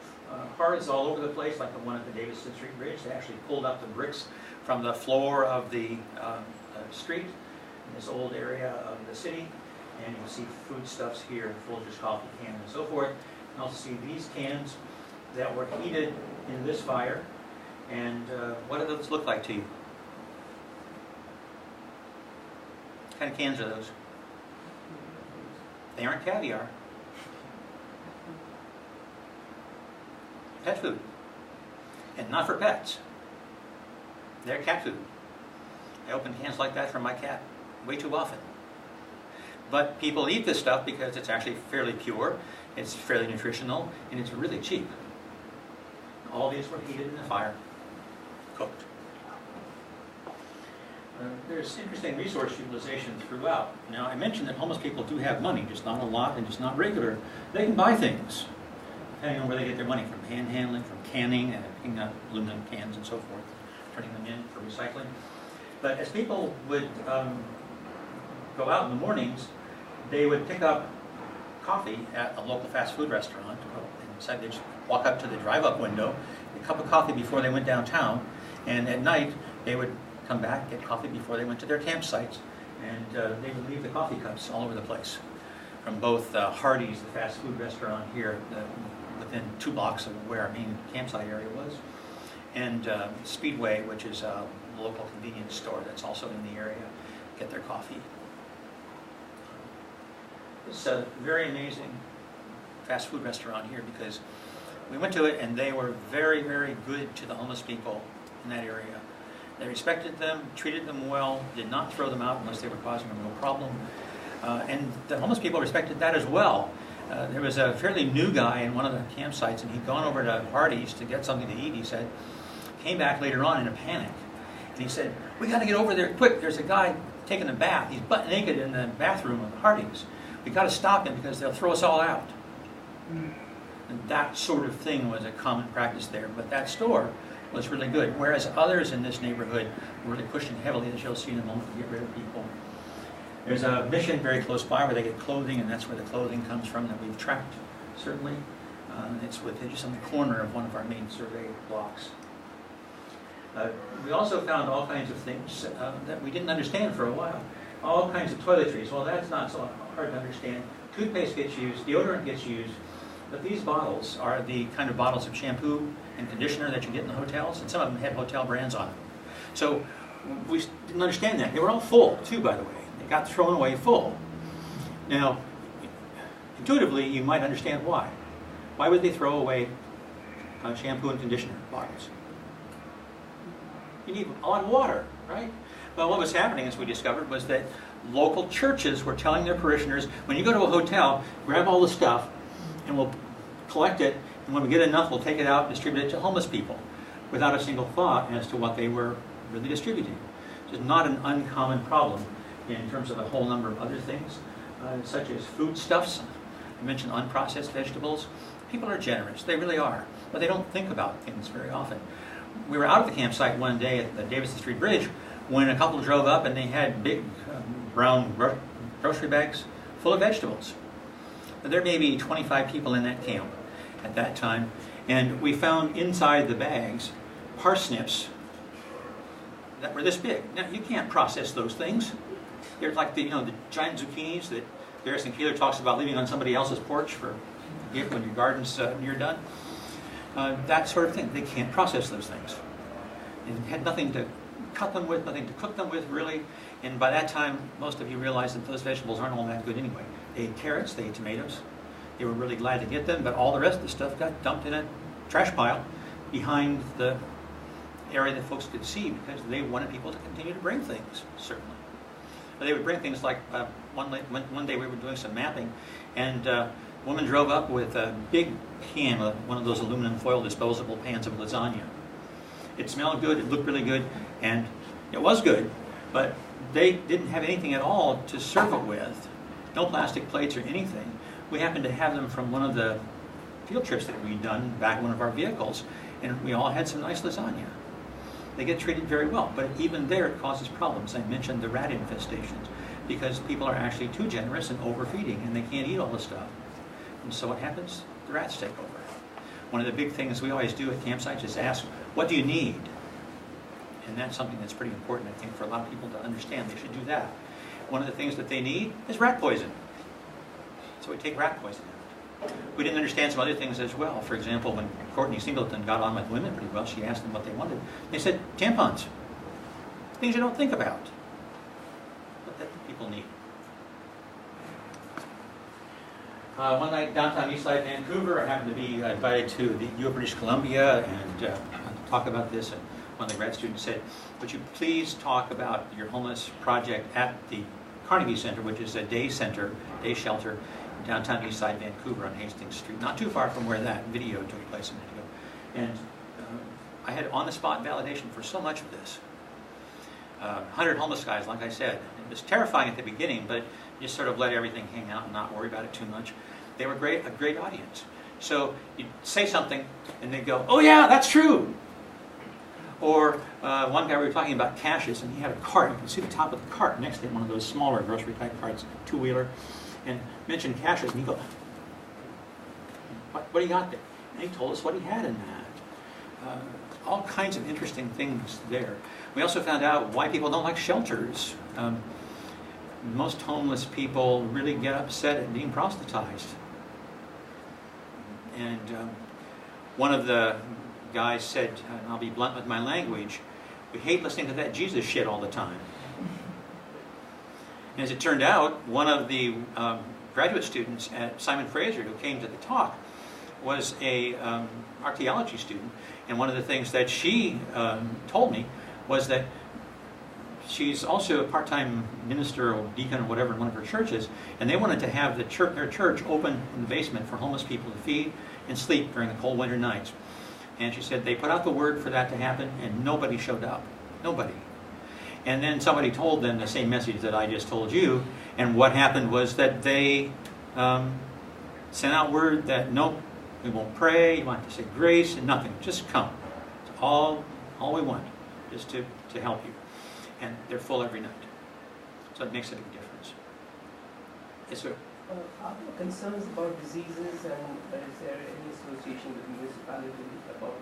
[SPEAKER 1] hearths all over the place, like the one at the Davidson Street Bridge. They actually pulled up the bricks from the floor of the street in this old area of the city, and you'll see foodstuffs here, Folgers coffee can and so forth. And also see these cans that were heated in this fire. And what do those look like to you? What kind of cans are those? They aren't caviar. Pet food. And not for pets. They're cat food. I open cans like that for my cat way too often. But people eat this stuff because it's actually fairly pure, it's fairly nutritional, and it's really cheap. All these were heated in the fire, cooked. There's interesting resource utilization throughout. Now, I mentioned that homeless people do have money, just not a lot and just not regular. They can buy things, depending on where they get their money, from panhandling, from canning, and picking up aluminum cans and so forth, turning them in for recycling. But as people would go out in the mornings, they would pick up coffee at a local fast food restaurant, and so they'd just walk up to the drive-up window, get a cup of coffee before they went downtown, and at night they would come back, get coffee before they went to their campsites, and they would leave the coffee cups all over the place, from both Hardee's, the fast food restaurant here, within 2 blocks of where our main campsite area was, and Speedway, which is a local convenience store that's also in the area, get their coffee. It's a very amazing fast food restaurant here because we went to it and they were very, very good to the homeless people in that area. They respected them, treated them well, did not throw them out unless they were causing a real problem. And the homeless people respected that as well. There was a fairly new guy in one of the campsites, and he'd gone over to Hardee's to get something to eat, he said. Came back later on in a panic. And he said, "We got to get over there quick. There's a guy taking a bath. He's butt naked in the bathroom of Hardee's. We got to stop him because they'll throw us all out." And that sort of thing was a common practice there. But that store was really good, whereas others in this neighborhood were really pushing heavily, as you'll see in a moment, to get rid of people. There's a mission very close by where they get clothing, and that's where the clothing comes from that we've tracked, certainly. It's just on the corner of one of our main survey blocks. We also found all kinds of things that we didn't understand for a while. All kinds of toiletries. Well, that's not so hard to understand. Toothpaste gets used, deodorant gets used, but these bottles are the kind of bottles of shampoo and conditioner that you get in the hotels, and some of them had hotel brands on them. So we didn't understand that. They were all full, too, by the way. They got thrown away full. Now, intuitively, you might understand why. Why would they throw away shampoo and conditioner bottles? You need a lot of water, right? Well, what was happening, as we discovered, was that local churches were telling their parishioners, when you go to a hotel, grab all the stuff, and we'll collect it, and when we get enough, we'll take it out and distribute it to homeless people, without a single thought as to what they were really distributing. It's not an uncommon problem in terms of a whole number of other things, such as foodstuffs. I mentioned unprocessed vegetables. People are generous, they really are, but they don't think about things very often. We were out at the campsite one day at the Davidson Street Bridge when a couple drove up and they had big brown grocery bags full of vegetables. There may be 25 people in that camp at that time, and we found inside the bags parsnips that were this big. Now, you can't process those things. They're like the giant zucchinis that Garrison Keillor talks about leaving on somebody else's porch for a gift when your garden's near done. That sort of thing. They can't process those things. It had nothing to cut them with, nothing to cook them with, really. And by that time, most of you realized that those vegetables aren't all that good anyway. They ate carrots, they ate tomatoes. They were really glad to get them, but all the rest of the stuff got dumped in a trash pile behind the area that folks could see because they wanted people to continue to bring things, certainly. But they would bring things like, one day we were doing some mapping, and a woman drove up with a big pan, one of those aluminum foil disposable pans of lasagna. It smelled good, it looked really good, and it was good, but they didn't have anything at all to serve it with. No plastic plates or anything. We happened to have them from one of the field trips that we'd done back in one of our vehicles, and we all had some nice lasagna. They get treated very well, but even there it causes problems. I mentioned the rat infestations, because people are actually too generous and overfeeding, and they can't eat all the stuff. And so what happens? The rats take over. One of the big things we always do at campsites is ask, what do you need? And that's something that's pretty important, I think, for a lot of people to understand. They should do that. One of the things that they need is rat poison. So we take rat poison out. We didn't understand some other things as well. For example, when Courtney Singleton got on with women pretty well, she asked them what they wanted. They said, tampons. Things you don't think about, but that people need. One night downtown Eastside Vancouver, I happened to be invited to the U of British Columbia and talk about this. And one of the grad students said, would you please talk about your homeless project at the Carnegie Center, which is a day center, day shelter, downtown Eastside Vancouver on Hastings Street, not too far from where that video took place a minute ago. And I had on-the-spot validation for so much of this. 100 homeless guys, like I said. It was terrifying at the beginning, but just sort of let everything hang out and not worry about it too much. They were a great audience. So you say something, and they go, oh yeah, that's true. Or one guy, we were talking about caches, and he had a cart. You can see the top of the cart next to him, one of those smaller grocery type carts, two-wheeler, and mentioned caches, and he goes, what do you got there? And he told us what he had in that. All kinds of interesting things there. We also found out why people don't like shelters. Most homeless people really get upset at being proselytized. And one of the guys said, and I'll be blunt with my language, we hate listening to that Jesus shit all the time. And as it turned out, one of the graduate students at Simon Fraser who came to the talk was a archaeology student, and one of the things that she told me was that she's also a part-time minister or deacon or whatever in one of her churches, and they wanted to have their church open in the basement for homeless people to feed and sleep during the cold winter nights. And she said they put out the word for that to happen, and nobody showed up. Nobody. And then somebody told them the same message that I just told you, and what happened was that they sent out word that, nope, we won't pray, you want to say grace, and nothing, just come. So all we want is to help you. And they're full every night. So it makes a big difference. Yes, sir.
[SPEAKER 5] Are there concerns about diseases, and is there any association with municipalities about,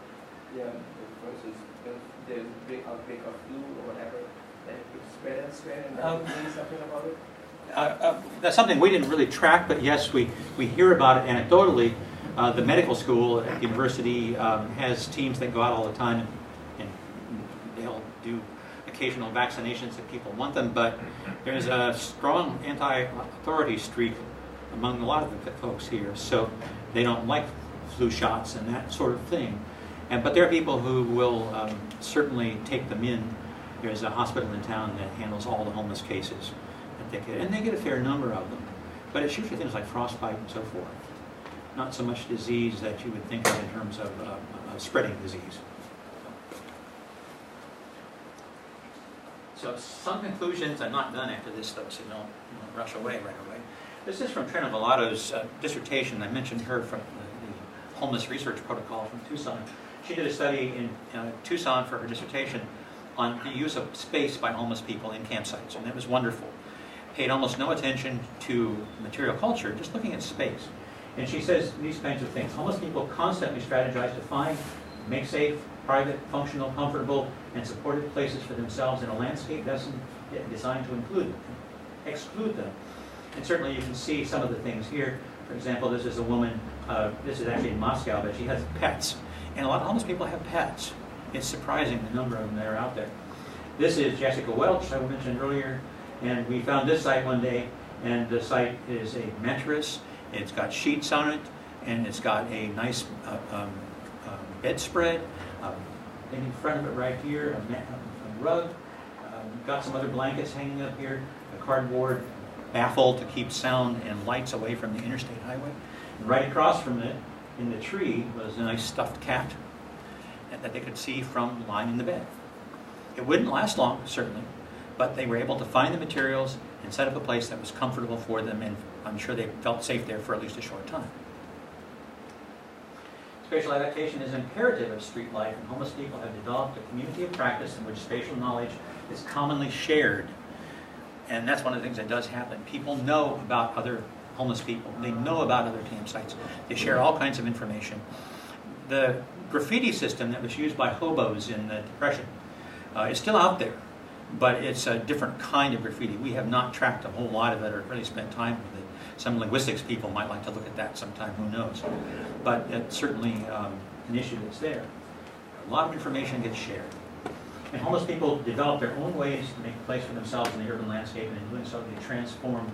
[SPEAKER 5] for instance, if there's a outbreak of flu or whatever, that it could spread elsewhere, and that would mean something about it?
[SPEAKER 1] That's something we didn't really track, but yes, we hear about it anecdotally. The medical school at the university has teams that go out all the time, and they'll do occasional vaccinations if people want them, but there's a strong anti-authority streak among a lot of the folks here, so they don't like flu shots and that sort of thing. But there are people who will certainly take them in. There's a hospital in town that handles all the homeless cases, and they get a fair number of them. But it's usually things like frostbite and so forth. Not so much disease that you would think of in terms of spreading disease. So some conclusions. I'm not done after this, though, so don't rush away right away. This is from Trina Vallada's dissertation. I mentioned her from the Homeless Research Protocol from Tucson. She did a study in Tucson for her dissertation on the use of space by homeless people in campsites, and that was wonderful. Paid almost no attention to material culture, just looking at space. And she says these kinds of things. Homeless people constantly strategize to find, make safe, private, functional, comfortable, and supportive places for themselves in a landscape designed to exclude them. And certainly you can see some of the things here. For example, this is a woman, this is actually in Moscow, but she has pets. And a lot of homeless people have pets. It's surprising the number of them that are out there. This is Jessica Welch, I mentioned earlier, and we found this site one day, and the site is a mattress. It's got sheets on it, and it's got a nice bedspread. In front of it right here, a rug. Got some other blankets hanging up here, a cardboard baffle to keep sound and lights away from the interstate highway. And right across from it, in the tree, was a nice stuffed cat that they could see from lying in the bed. It wouldn't last long, certainly, but they were able to find the materials and set up a place that was comfortable for them, and I'm sure they felt safe there for at least a short time. Spatial adaptation is imperative of street life, and homeless people have developed a community of practice in which spatial knowledge is commonly shared. And that's one of the things that does happen. People know about other homeless people. They know about other campsites. They share all kinds of information. The graffiti system that was used by hobos in the Depression is still out there, but it's a different kind of graffiti. We have not tracked a whole lot of it or really spent time with it. Some linguistics people might like to look at that sometime, who knows. But it's certainly an issue that's there. A lot of information gets shared. And homeless people develop their own ways to make a place for themselves in the urban landscape, and in doing so they transform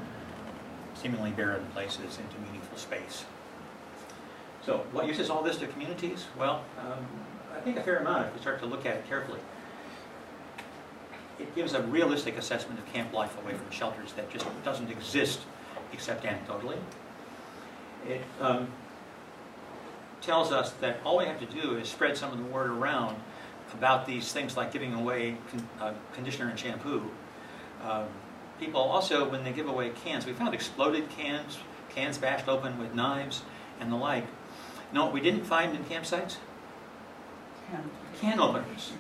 [SPEAKER 1] seemingly barren places into meaningful space. So what use is all this to communities? Well, I think a fair amount if we start to look at it carefully. It gives a realistic assessment of camp life away from shelters that just doesn't exist except anecdotally. It tells us that all we have to do is spread some of the word around about these things like giving away conditioner and shampoo. People also, when they give away cans, we found exploded cans bashed open with knives and the like. No, what we didn't find in campsites? Can openers.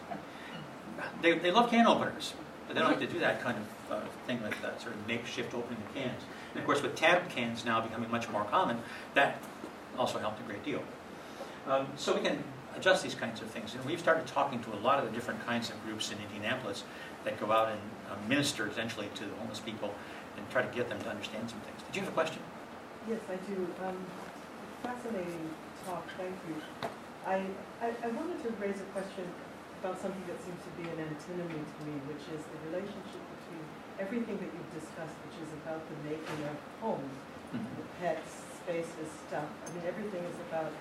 [SPEAKER 1] They love can openers, but they don't like to do that kind of thing with sort of makeshift opening of cans. And of course, with tabbed cans now becoming much more common, that also helped a great deal. So we can adjust these kinds of things. And we've started talking to a lot of the different kinds of groups in Indianapolis that go out and minister essentially to the homeless people and try to get them to understand some things. Did you have a question?
[SPEAKER 9] Yes, I do. Fascinating talk, thank you. I wanted to raise a question about something that seems to be an antinomy to me, which is the relationship between everything that you've discussed, which is about the making of homes, the pets, spaces, stuff. I mean, everything is about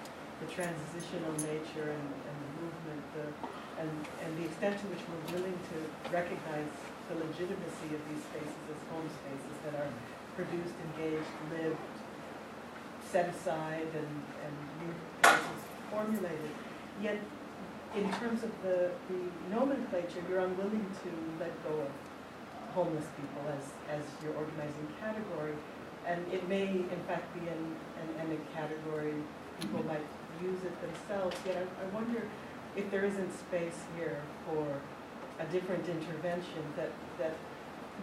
[SPEAKER 9] the transitional nature and the movement, and the extent to which we're willing to recognize the legitimacy of these spaces as home spaces that are produced, engaged, lived, set aside, and new places formulated. Yet, in terms of the nomenclature, you're unwilling to let go of homeless people as your organizing category, and it may in fact be an endemic category. People might use it themselves. Yet I wonder if there isn't space here for a different intervention that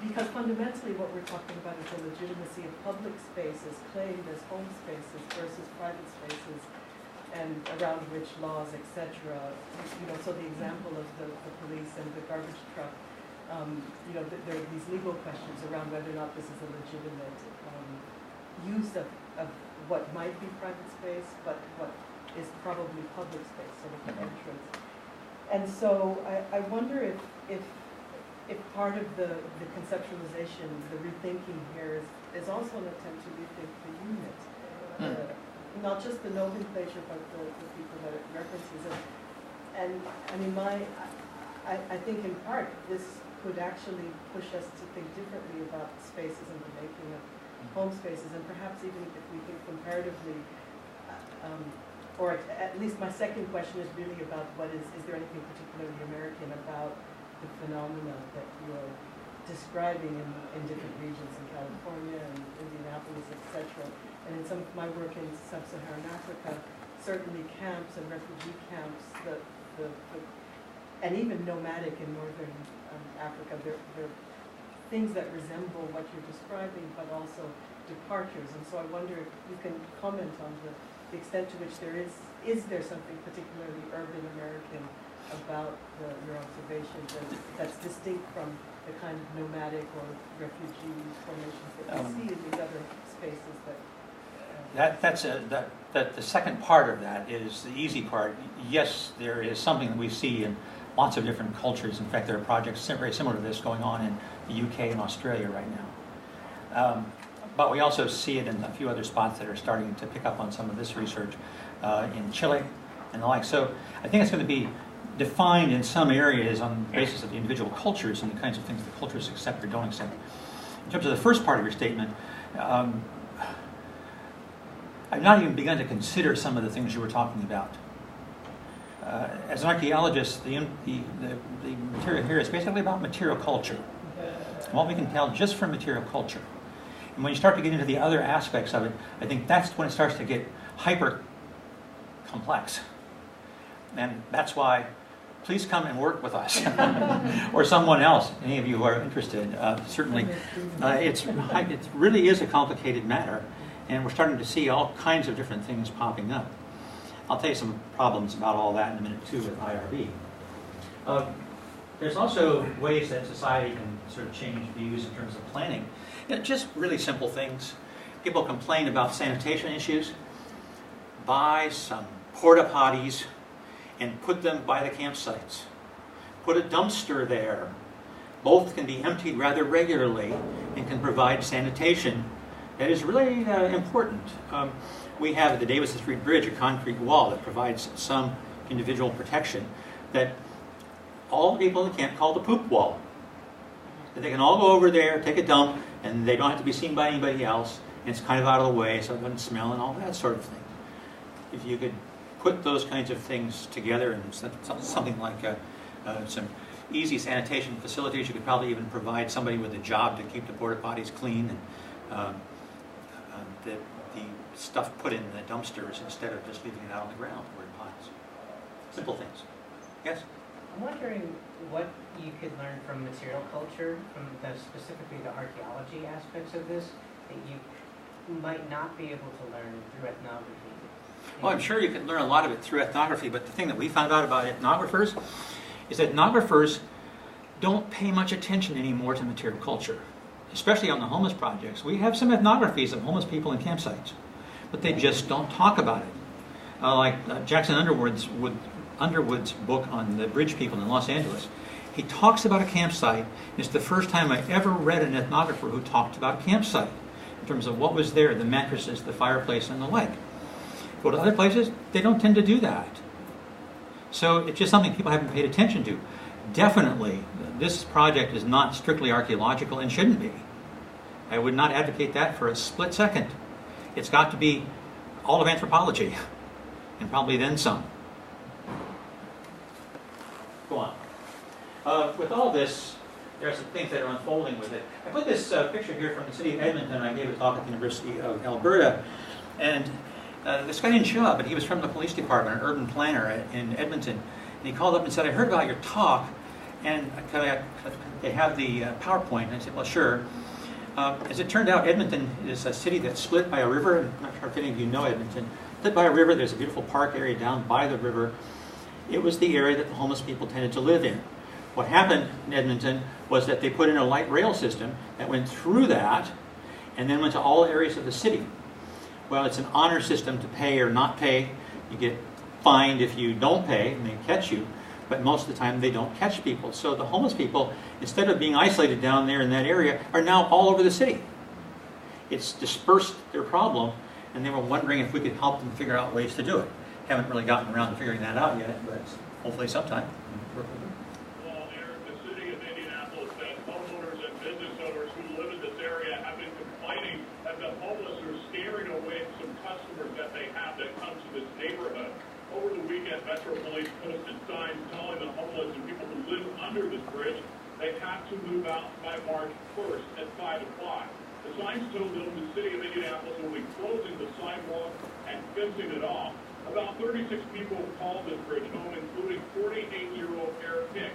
[SPEAKER 9] because fundamentally what we're talking about is the legitimacy of public spaces claimed as home spaces versus private spaces and around which laws, etc. So the example of the police and the garbage truck, there are these legal questions around whether or not this is a legitimate use of what might be private space, but what is probably public space, sort of the entrance. And so I wonder if part of the conceptualization, the rethinking here is also an attempt to rethink the unit. Not just the nomenclature, but the people that it references. And I mean, I think in part this could actually push us to think differently about spaces and the making of home spaces, and perhaps even if we think comparatively, or at least my second question is really about is there anything particularly American about the phenomena that you're describing in different regions in California and Indianapolis, etc. And in some of my work in sub-Saharan Africa, certainly camps and refugee camps, and even nomadic in northern Africa, they're things that resemble what you're describing, but also departures. And so I wonder if you can comment on the extent to which there is there something particularly urban American about your observations that's distinct from the kind of nomadic or refugee formations that you see in these other spaces
[SPEAKER 1] that the second part of that is the easy part. Yes, there is something that we see in lots of different cultures. In fact, there are projects very similar to this going on in the UK and Australia right now. But we also see it in a few other spots that are starting to pick up on some of this research in Chile and the like. So I think it's going to be defined in some areas on the basis of the individual cultures and the kinds of things the cultures accept or don't accept. In terms of the first part of your statement, I've not even begun to consider some of the things you were talking about. As an archaeologist, the material here is basically about material culture. And what we can tell just from material culture. And when you start to get into the other aspects of it, I think that's when it starts to get hyper complex. And that's why, please come and work with us, or someone else, any of you who are interested. Certainly, it really is a complicated matter, and we're starting to see all kinds of different things popping up. I'll tell you some problems about all that in a minute, too, with IRB. There's also ways that society can sort of change views in terms of planning. Just really simple things. People complain about sanitation issues. Buy some porta potties and put them by the campsites. Put a dumpster there. Both can be emptied rather regularly and can provide sanitation that is really important. We have at the Davidson Street Bridge a concrete wall that provides some individual protection that all the people in the camp call the poop wall. That they can all go over there, take a dump, and they don't have to be seen by anybody else, and it's kind of out of the way so it doesn't smell and all that sort of thing. If you could put those kinds of things together and something like some easy sanitation facilities, you could probably even provide somebody with a job to keep the porta potties clean, and the stuff put in the dumpsters instead of just leaving it out on the ground or in piles. Simple things. Yes?
[SPEAKER 10] I'm wondering what you could learn from material culture, from specifically the archaeology aspects of this, that you might not be able to learn through ethnography.
[SPEAKER 1] Well, I'm sure you can learn a lot of it through ethnography, but the thing that we found out about ethnographers is that ethnographers don't pay much attention anymore to material culture, especially on the homeless projects. We have some ethnographies of homeless people in campsites, but they just don't talk about it. Like Jackson Underwood's book on the bridge people in Los Angeles. He talks about a campsite, and it's the first time I ever read an ethnographer who talked about a campsite in terms of what was there, the mattresses, the fireplace, and the like. Go to other places, they don't tend to do that. So it's just something people haven't paid attention to. Definitely, this project is not strictly archaeological and shouldn't be. I would not advocate that for a split second. It's got to be all of anthropology, and probably then some. Go on. With all this, there are some things that are unfolding with it. I put this picture here from the city of Edmonton. I gave a talk at the University of Alberta, and this guy didn't show up, but he was from the police department, an urban planner in Edmonton, And he called up and said, I heard about your talk, and they have the PowerPoint. And I said, well, sure. As it turned out, Edmonton is a city that's split by a river. I'm not sure if any of you know Edmonton. Split by a river, there's a beautiful park area down by the river. It was the area that the homeless people tended to live in. What happened in Edmonton was that they put in a light rail system that went through that and then went to all areas of the city. Well, it's an honor system to pay or not pay. You get fined if you don't pay and they catch you, but most of the time they don't catch people. So the homeless people, instead of being isolated down there in that area, are now all over the city. It's dispersed their problem, and they were wondering if we could help them figure out ways to do it. Haven't really gotten around to figuring that out yet, but hopefully sometime.
[SPEAKER 7] Well, Eric, the city of Indianapolis says homeowners and business owners who live in this area have been complaining that the homeless are scaring away some customers that they have that come to this neighborhood. Over the weekend, Metro Police posted signs telling the homeless and people who live under this bridge they have to move out by March 1st at 5 o'clock. The signs told them the city of Indianapolis will be closing the sidewalk and fencing it off. About 36 people called this bridge home, including 48-year-old Eric Hick.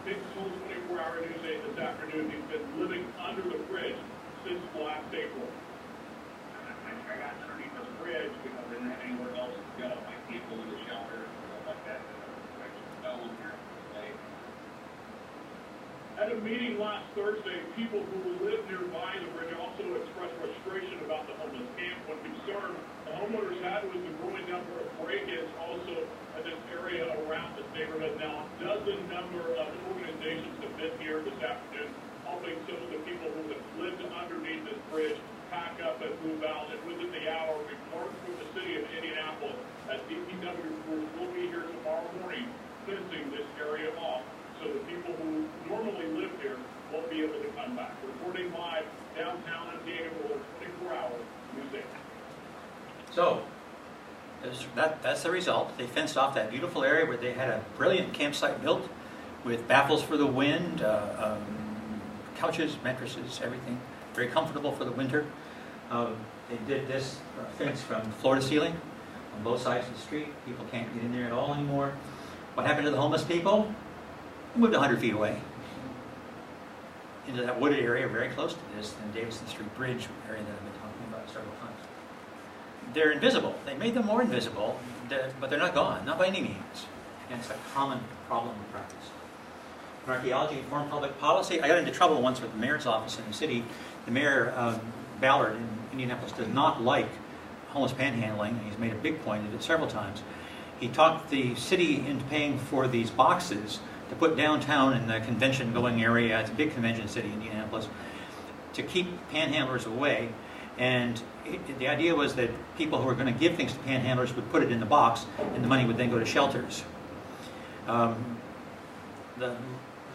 [SPEAKER 7] Hick told 24-hour News 8 this afternoon he's been living under the bridge since last April. I got underneath this bridge because I didn't have anywhere else to go. My people in the shelter and stuff like that. At a meeting last Thursday, people who live nearby the bridge also expressed frustration about the homeless camp. One concern the homeowners had was the growing number of break-ins also in this area around this neighborhood. Now, a dozen number of organizations have been here this afternoon helping some of the people who have lived underneath this bridge pack up and move out. And within the hour, reports from the city of Indianapolis that DPW crews will be here tomorrow morning fencing this area off, so the people who normally live here won't be able to come back. Reporting live downtown Indianapolis, 24 hours, News 8.
[SPEAKER 1] So, that's the result. They fenced off that beautiful area where they had a brilliant campsite built with baffles for the wind, couches, mattresses, everything. Very comfortable for the winter. They did this fence from floor to ceiling on both sides of the street. People can't get in there at all anymore. What happened to the homeless people? They moved 100 feet away into that wooded area very close to this, the Davison Street Bridge area that I've been talking about several times. They're invisible. They made them more invisible, but they're not gone, not by any means. And it's a common problem in practice. In archaeology and foreign public policy, I got into trouble once with the mayor's office in the city. The mayor, Ballard in Indianapolis, does not like homeless panhandling, and he's made a big point of it several times. He talked the city into paying for these boxes to put downtown in the convention-going area. It's a big convention city, Indianapolis, to keep panhandlers away. And the idea was that people who were going to give things to panhandlers would put it in the box, and the money would then go to shelters. The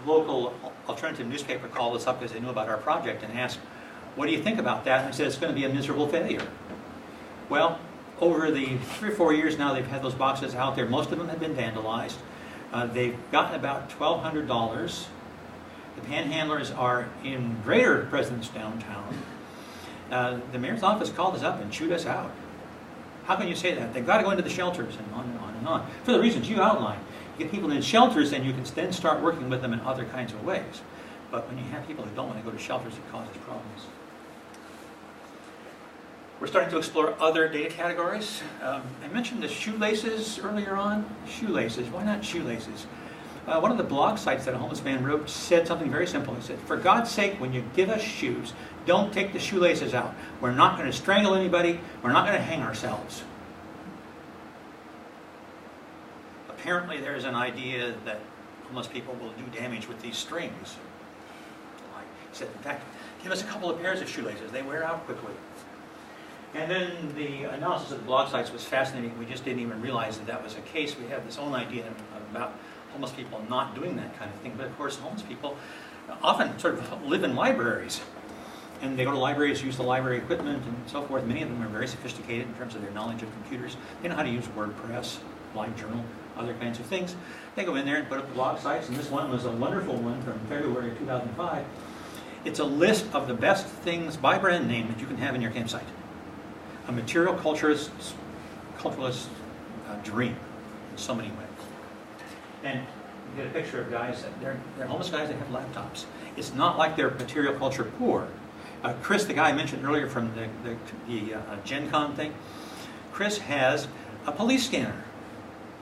[SPEAKER 1] local alternative newspaper called us up because they knew about our project and asked, what do you think about that? And I said, it's going to be a miserable failure. Well, over the 3 or 4 years now they've had those boxes out there. Most of them have been vandalized. They've gotten about $1,200. The panhandlers are in greater presence downtown. The mayor's office called us up and chewed us out. How can you say that? They've got to go into the shelters and on and on and on. For the reasons you outlined. You get people in shelters and you can then start working with them in other kinds of ways. But when you have people who don't want to go to shelters, it causes problems. We're starting to explore other data categories. I mentioned the shoelaces earlier on. Shoelaces, why not shoelaces? One of the blog sites that a homeless man wrote said something very simple. He said, for God's sake, when you give us shoes, don't take the shoelaces out. We're not going to strangle anybody. We're not going to hang ourselves. Apparently there's an idea that homeless people will do damage with these strings. He said, in fact, give us a couple of pairs of shoelaces. They wear out quickly. And then the analysis of the blog sites was fascinating. We just didn't even realize that that was a case. We have this own idea about homeless people not doing that kind of thing. But of course, homeless people often sort of live in libraries. And they go to libraries, use the library equipment and so forth. Many of them are very sophisticated in terms of their knowledge of computers. They know how to use WordPress, LiveJournal, other kinds of things. They go in there and put up the blog sites. And this one was a wonderful one from February of 2005. It's a list of the best things by brand name that you can have in your campsite. A material culturalist dream in so many ways. And you get a picture of guys, they're homeless guys that have laptops. It's not like they're material culture poor. Chris, the guy I mentioned earlier from the Gen Con thing, Chris has a police scanner.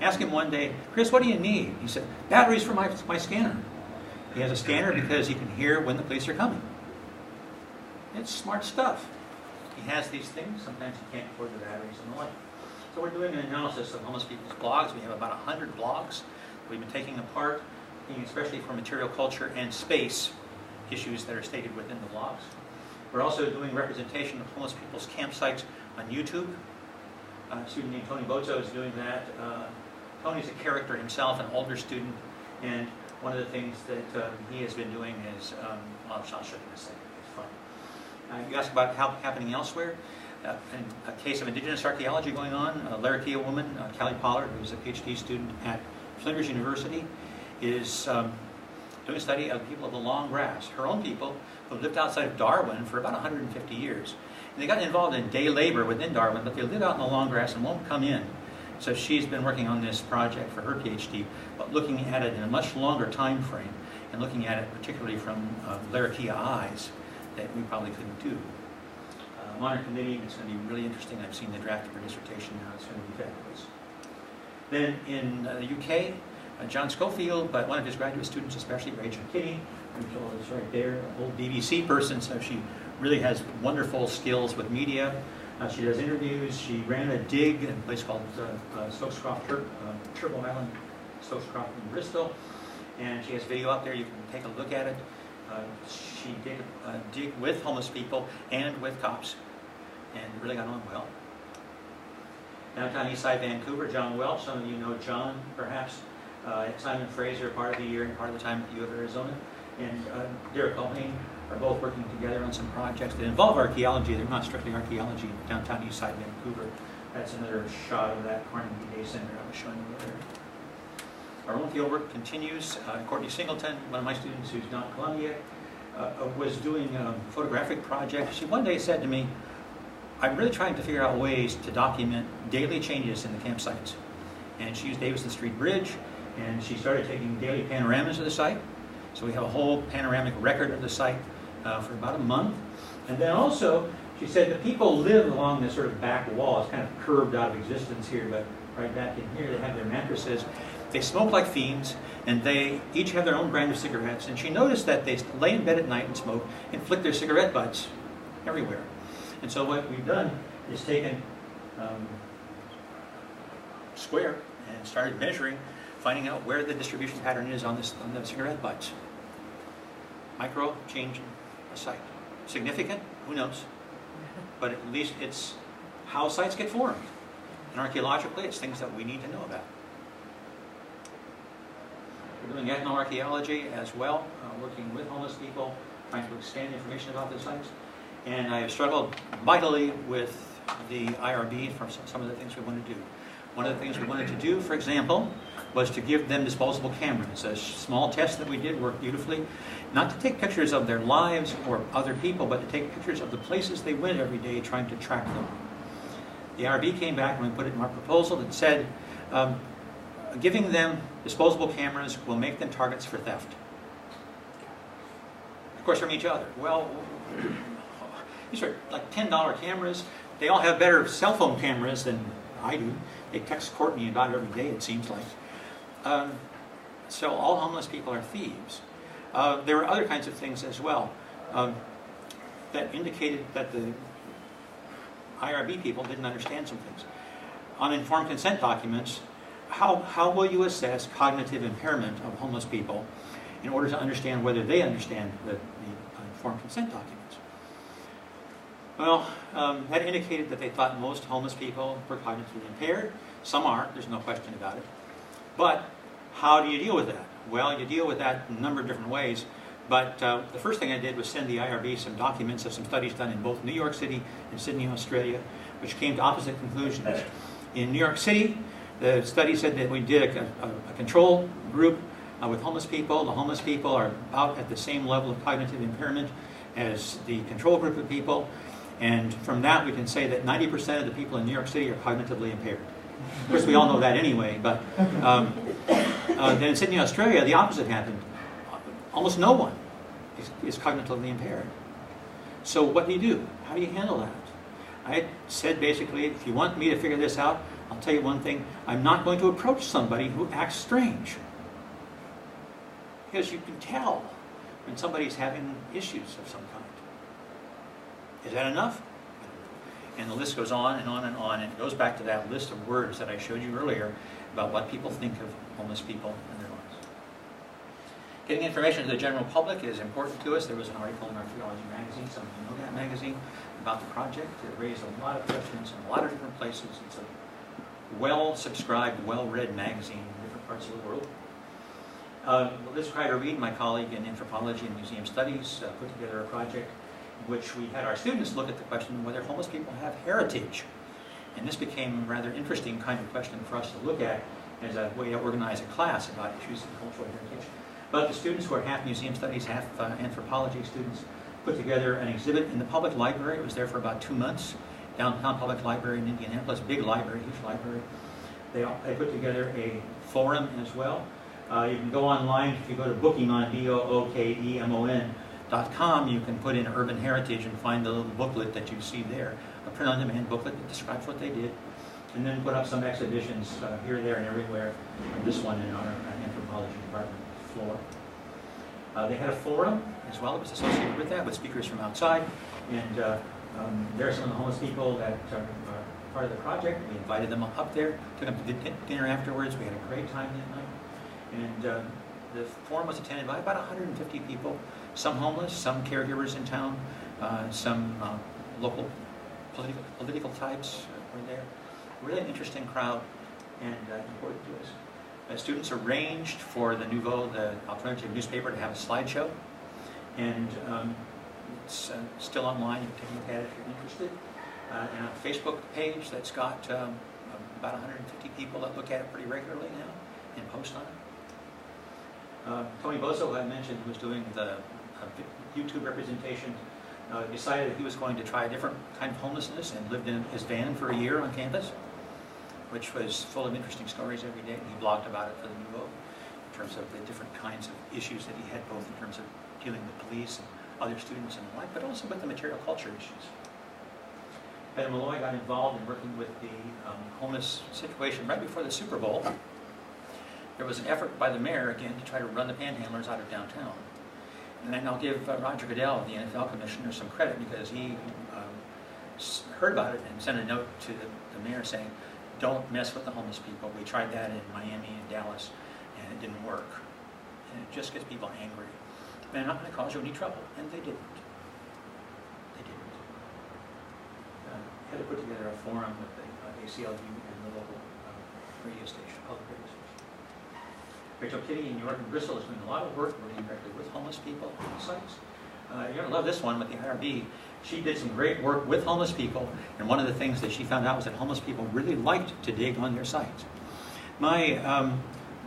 [SPEAKER 1] Ask him one day, Chris, what do you need? He said, batteries for my scanner. He has a scanner because he can hear when the police are coming. It's smart stuff. He has these things. Sometimes he can't afford the batteries and the like. So we're doing an analysis of homeless people's blogs. We have about 100 blogs we've been taking apart, especially for material culture and space issues that are stated within the blogs. We're also doing representation of homeless people's campsites on YouTube. A student named Tony Bozo is doing that. Tony's a character himself, an older student, and one of the things that he has been doing is, I'll show you in a second, it's fun. You asked about how happening elsewhere. In a case of indigenous archaeology going on, a Larakia woman, Callie Pollard, who's a PhD student at Flinders University, is doing a study of people of the long grass, her own people who lived outside of Darwin for about 150 years. And they got involved in day labor within Darwin, but they live out in the long grass and won't come in. So she's been working on this project for her PhD, but looking at it in a much longer time frame and looking at it particularly from Larakia eyes that we probably couldn't do. Modern committee, it's going to be really interesting. I've seen the draft of her dissertation now. It's going to be fabulous. Then in the UK, John Schofield, but one of his graduate students, especially Rachel Kinney, Rachel is right there, an old BBC person, so she really has wonderful skills with media. She does interviews. She ran a dig in a place called Stokescroft, Turbo Island, Stokescroft in Bristol, and she has video up there. You can take a look at it. She did a dig with homeless people and with cops, and really got on well. Downtown Eastside Vancouver, John Welch, some of you know John perhaps, Simon Fraser part of the year and part of the time at the U of Arizona, and Derek Culhane are both working together on some projects that involve archaeology. They're not strictly archaeology. Downtown Eastside Vancouver, that's another shot of that Carnegie Day Center I was showing you earlier. Our own field work continues. Courtney Singleton, one of my students who's not in Columbia, was doing a photographic project. She one day said to me, I'm really trying to figure out ways to document daily changes in the campsites. And she used Davison Street Bridge, and she started taking daily panoramas of the site. So we have a whole panoramic record of the site for about a month. And then also, she said the people live along this sort of back wall. It's kind of curved out of existence here, but right back in here they have their mattresses. They smoke like fiends, and they each have their own brand of cigarettes. And she noticed that they lay in bed at night and smoke and flick their cigarette butts everywhere. And so what we've done is taken square and started measuring, finding out where the distribution pattern is on the cigarette butts. Micro change in a site. Significant? Who knows? But at least it's how sites get formed. And archaeologically, it's things that we need to know about. We're doing ethnoarchaeology as well, working with homeless people, trying to expand information about the sites. And I have struggled mightily with the IRB for some of the things we want to do. One of the things we wanted to do, for example, was to give them disposable cameras. A small test that we did worked beautifully. Not to take pictures of their lives or other people, but to take pictures of the places they went every day trying to track them. The IRB came back and we put it in our proposal that said, giving them disposable cameras will make them targets for theft. Of course, from each other. Well, these are like $10 cameras. They all have better cell phone cameras than I do. They text Courtney about it every day, it seems like. So all homeless people are thieves. There were other kinds of things as well that indicated that the IRB people didn't understand some things. On informed consent documents, how will you assess cognitive impairment of homeless people in order to understand whether they understand the informed consent documents? Well, that indicated that they thought most homeless people were cognitively impaired. Some are, there's no question about it. But how do you deal with that? Well, you deal with that in a number of different ways. But the first thing I did was send the IRB some documents of some studies done in both New York City and Sydney, Australia, which came to opposite conclusions. In New York City, the study said that we did a control group with homeless people. The homeless people are about at the same level of cognitive impairment as the control group of people. And from that, we can say that 90% of the people in New York City are cognitively impaired. Of course, we all know that anyway, but Then in Sydney, Australia, the opposite happened. Almost no one is cognitively impaired. So what do you do? How do you handle that? I said basically, if you want me to figure this out, I'll tell you one thing, I'm not going to approach somebody who acts strange. Because you can tell when somebody's having issues of some kind. Is that enough? And the list goes on and on and on, and it goes back to that list of words that I showed you earlier about what people think of homeless people and their lives. Getting information to the general public is important to us. There was an article in Archaeology magazine, some of you know that magazine, about the project. It raised a lot of questions in a lot of different places. It's a well-subscribed, well-read magazine in different parts of the world. Liz Kreider-Reed, my colleague in Anthropology and Museum Studies, put together a project in which we had our students look at the question whether homeless people have heritage. And this became a rather interesting kind of question for us to look at as a way to organize a class about issues of cultural heritage. But the students who are half museum studies, half anthropology students, put together an exhibit in the public library. It was there for about 2 months. Downtown Public Library in Indianapolis, big library, huge library. They put together a forum as well. You can go online, if you go to bookemon.com, you can put in urban heritage and find the little booklet that you see there, a print-on-demand booklet that describes what they did, and then put up some exhibitions here, there, and everywhere, and this one in our anthropology department floor. They had a forum as well that was associated with that, with speakers from outside, and there are some of the homeless people that are part of the project. We invited them up there, took them to dinner afterwards. We had a great time that night. And the forum was attended by about 150 people, some homeless, some caregivers in town, some local political types were there. Really an interesting crowd and important to us. Students arranged for the Nouveau, the alternative newspaper, to have a slideshow. And it's still online. You can take a look at it if you're interested. And a Facebook page that's got about 150 people that look at it pretty regularly now and post on it. Tony Bozo, who I mentioned, who was doing the YouTube representation, decided that he was going to try a different kind of homelessness and lived in his van for a year on campus, which was full of interesting stories every day. He blogged about it for the Nouveau in terms of the different kinds of issues that he had, both in terms of dealing with police and other students and the like, but also with the material culture issues. Heather Malloy got involved in working with the homeless situation right before the Super Bowl. There was an effort by the mayor, again, to try to run the panhandlers out of downtown. And then I'll give Roger Goodell, the NFL commissioner, some credit because he heard about it and sent a note to the mayor saying, don't mess with the homeless people. We tried that in Miami and Dallas, and it didn't work. And it just gets people angry. They're not going to cause you any trouble, and they didn't. They didn't. Had to put together a forum with the ACLU and the local radio station, public radio station. Rachel Kitty in New York and Bristol is doing a lot of work working directly with homeless people on sites. You're going to love this one with the IRB. She did some great work with homeless people, and one of the things that she found out was that homeless people really liked to dig on their sites. My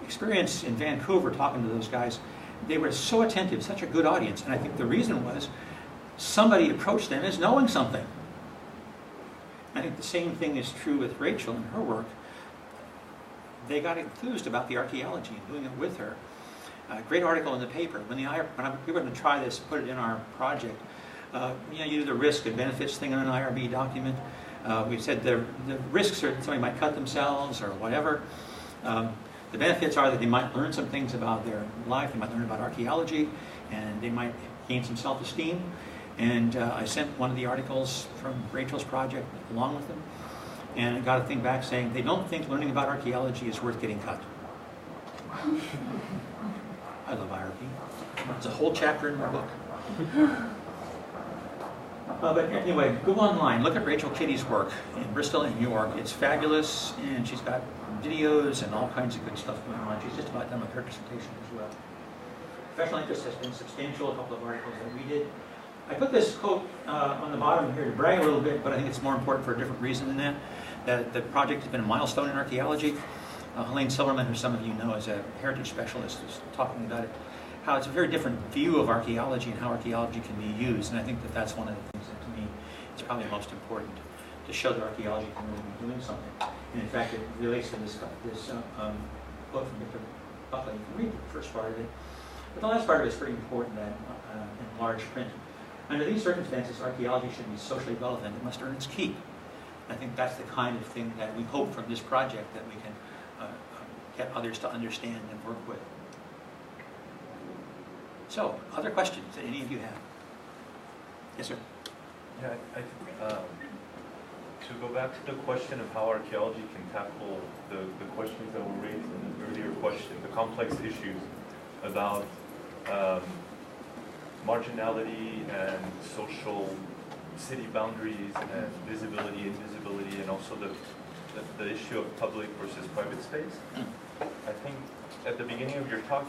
[SPEAKER 1] experience in Vancouver talking to those guys, they were so attentive, such a good audience, and I think the reason was somebody approached them as knowing something. I think the same thing is true with Rachel and her work. They got enthused about the archaeology and doing it with her. Great article in the paper. When we were going to try this, put it in our project, you do the risk and benefits thing on an IRB document. We said the risks are that somebody might cut themselves or whatever. The benefits are that they might learn some things about their life, they might learn about archaeology, and they might gain some self-esteem. And I sent one of the articles from Rachel's project along with them, and I got a thing back saying they don't think learning about archaeology is worth getting cut. I love IRB. It's a whole chapter in my book. But anyway, go online, look at Rachel Kitty's work in Bristol and New York. It's fabulous, and she's got videos and all kinds of good stuff going on. She's just about done with her dissertation as well. Professional interest has been substantial, a couple of articles that we did. I put this quote on the bottom here to brag a little bit, but I think it's more important for a different reason than that. That the project has been a milestone in archaeology. Helene Zimmerman, who some of you know as a heritage specialist, was talking about it, how it's a very different view of archaeology and how archaeology can be used. And I think that that's one of the things that, to me, is probably most important, to show that archaeology can really be doing something. And in fact, it relates to this quote from Victor Buckley. You can read the first part of it. But the last part of it is pretty important that, in large print. Under these circumstances, archaeology should be socially relevant. It must earn its keep. I think that's the kind of thing that we hope from this project that we can get others to understand and work with. So, other questions that any of you have? Yes, sir.
[SPEAKER 11] Yeah, I think to go back to the question of how archaeology can tackle the questions that were raised in the earlier question, the complex issues about marginality and social city boundaries and visibility, invisibility, and also the issue of public versus private space. I think at the beginning of your talk,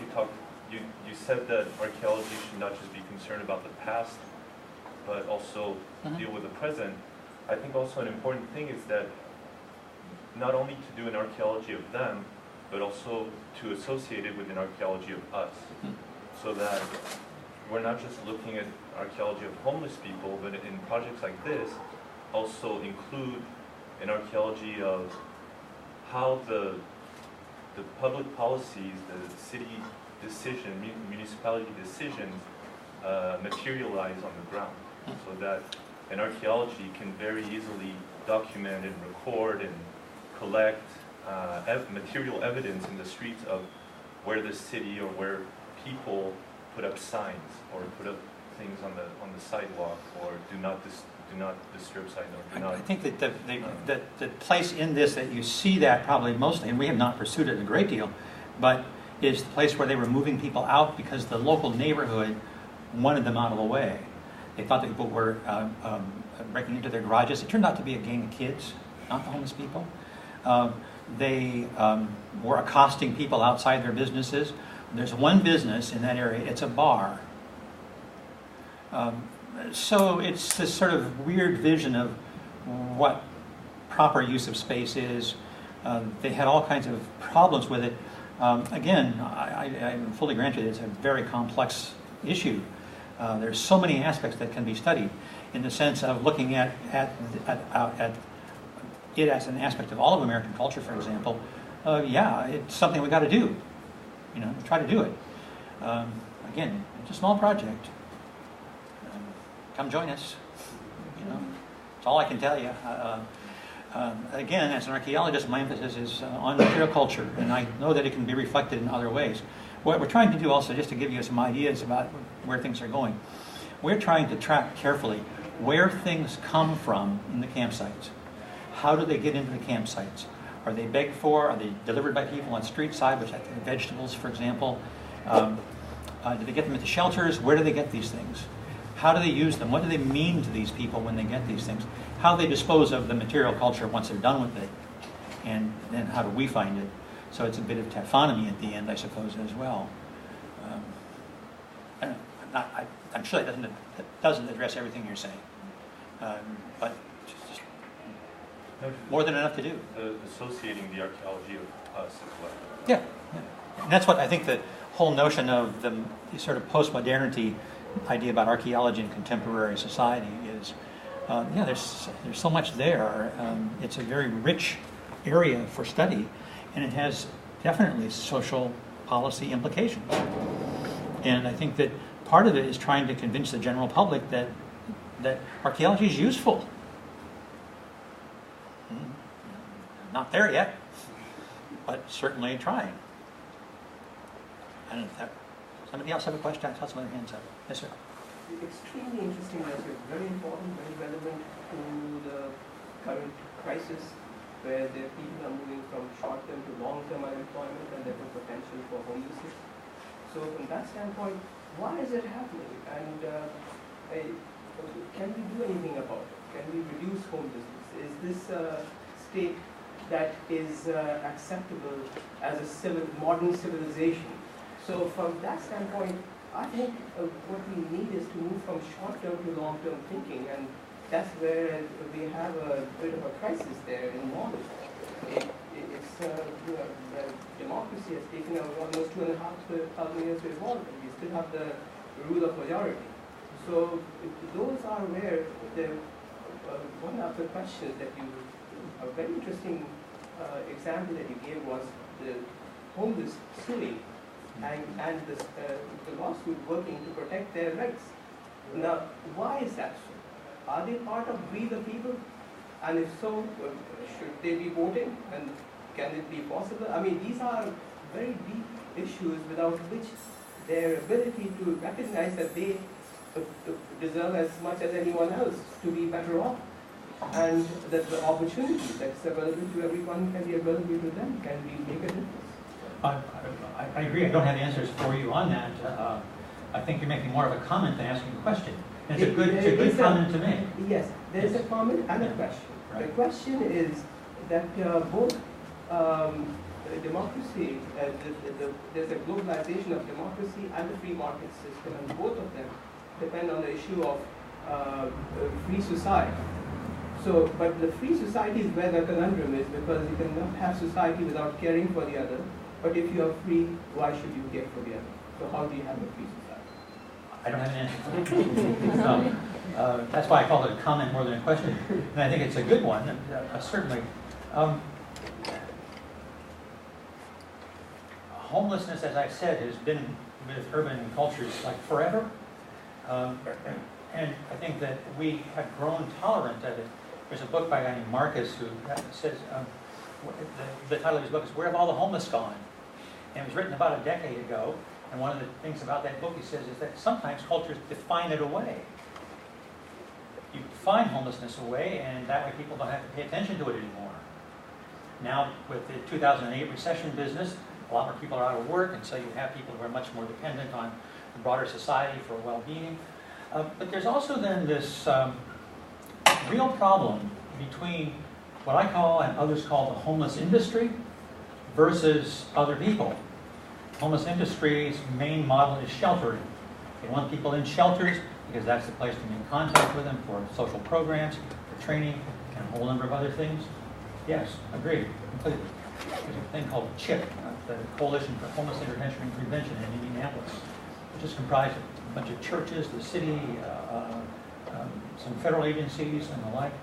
[SPEAKER 11] you said that archaeology should not just be concerned about the past, but also deal with the present. I think also an important thing is that not only to do an archaeology of them, but also to associate it with an archaeology of us, so that we're not just looking at archaeology of homeless people, but in projects like this, also include an archaeology of how the public policies, the city decision, municipality decisions materialize on the ground, so that an archaeology can very easily document and record and collect material evidence in the streets of where the city or where people put up signs or put up things on the sidewalk, or do not disturb sign, or do not.
[SPEAKER 1] I think that the place in this that you see that probably mostly, and we have not pursued it a great deal, but is the place where they were moving people out because the local neighborhood wanted them out of the way. They thought that people were breaking into their garages. It turned out to be a gang of kids, not the homeless people. They were accosting people outside their businesses. There's one business in that area, it's a bar. So it's this sort of weird vision of what proper use of space is. They had all kinds of problems with it. Again, I'm fully granted it's a very complex issue. There's so many aspects that can be studied in the sense of looking at it as an aspect of all of American culture, for example. Yeah, it's something we got to do. Try to do it. Again, it's a small project. Come join us. It's all I can tell you. Again, as an archaeologist, my emphasis is on material culture, and I know that it can be reflected in other ways. What we're trying to do also, just to give you some ideas about where things are going, we're trying to track carefully where things come from in the campsites. How do they get into the campsites? Are they begged for? Are they delivered by people on street side, which like vegetables, for example? Do they get them at the shelters? Where do they get these things? How do they use them? What do they mean to these people when they get these things? How do they dispose of the material culture once they're done with it? And then how do we find it? So it's a bit of taphonomy at the end, I suppose, as well. I don't know, I'm sure that doesn't address everything you're saying. But just more than enough to do.
[SPEAKER 11] Associating the archaeology of us as well.
[SPEAKER 1] Yeah. And that's what I think the whole notion of the sort of post-modernity idea about archaeology in contemporary society is, there's so much there. It's a very rich area for study, and it has definitely social policy implications. And I think that part of it is trying to convince the general public that archaeology is useful. Not there yet, but certainly trying. I don't know if somebody else have a question? I saw some other hands up. Yes, sir.
[SPEAKER 5] Extremely interesting message, very important, very relevant to the current crisis, where the people are moving from short-term to long-term unemployment and therefore potential for homelessness. So from that standpoint, why is it happening? And can we do anything about it? Can we reduce homelessness? Is this a state that is acceptable as a modern civilization? So from that standpoint, I think what we need is to move from short-term to long-term thinking, and that's where we have a bit of a crisis there in model. Democracy has taken almost 2,500 years to evolve, and we still have the rule of majority. So those are where one of the questions that a very interesting example that you gave was the homeless suing and the lawsuit working to protect their rights. Now, why is that so? Are they part of we the people? And if so, should they be voting? And can it be possible? I mean, these are very deep issues without which their ability to recognize that they deserve as much as anyone else to be better off, and that the opportunity that's available to everyone can be available to them, can be make a difference.
[SPEAKER 1] I agree. I don't have answers for you on that. I think you're making more of a comment than asking a question. And it's a good comment to make.
[SPEAKER 5] Yes, there's a comment and a question.
[SPEAKER 1] Right.
[SPEAKER 5] The question is that both democracy, there's a globalization of democracy and the free market system, and both of them depend on the issue of free society. So, but the free society is where the conundrum is, because you cannot have society without caring for the other. But if you are free, why should you care for the other? So how do you have a free society?
[SPEAKER 1] I don't have an answer. No. That's why I call it a comment more than a question. And I think it's a good one, certainly. Homelessness, as I said, has been with urban cultures like forever. And I think that we have grown tolerant of it. There's a book by a guy named Marcus who says, the title of his book is "Where Have All the Homeless Gone?" And it was written about a decade ago. And one of the things about that book, he says, is that sometimes cultures define it away. You define homelessness away, and that way people don't have to pay attention to it anymore. Now, with the 2008 recession business, a lot more people are out of work, and so you have people who are much more dependent on the broader society for well-being. But there's also then this real problem between what I call and others call the homeless industry versus other people. Homeless industry's main model is sheltering. They want people in shelters because that's the place to make contact with them for social programs, for training, and a whole number of other things. Yes, agreed, completely. There's a thing called CHIP, the Coalition for Homeless Intervention and Prevention in Indianapolis, which is comprised of a bunch of churches, the city, some federal agencies, and the like.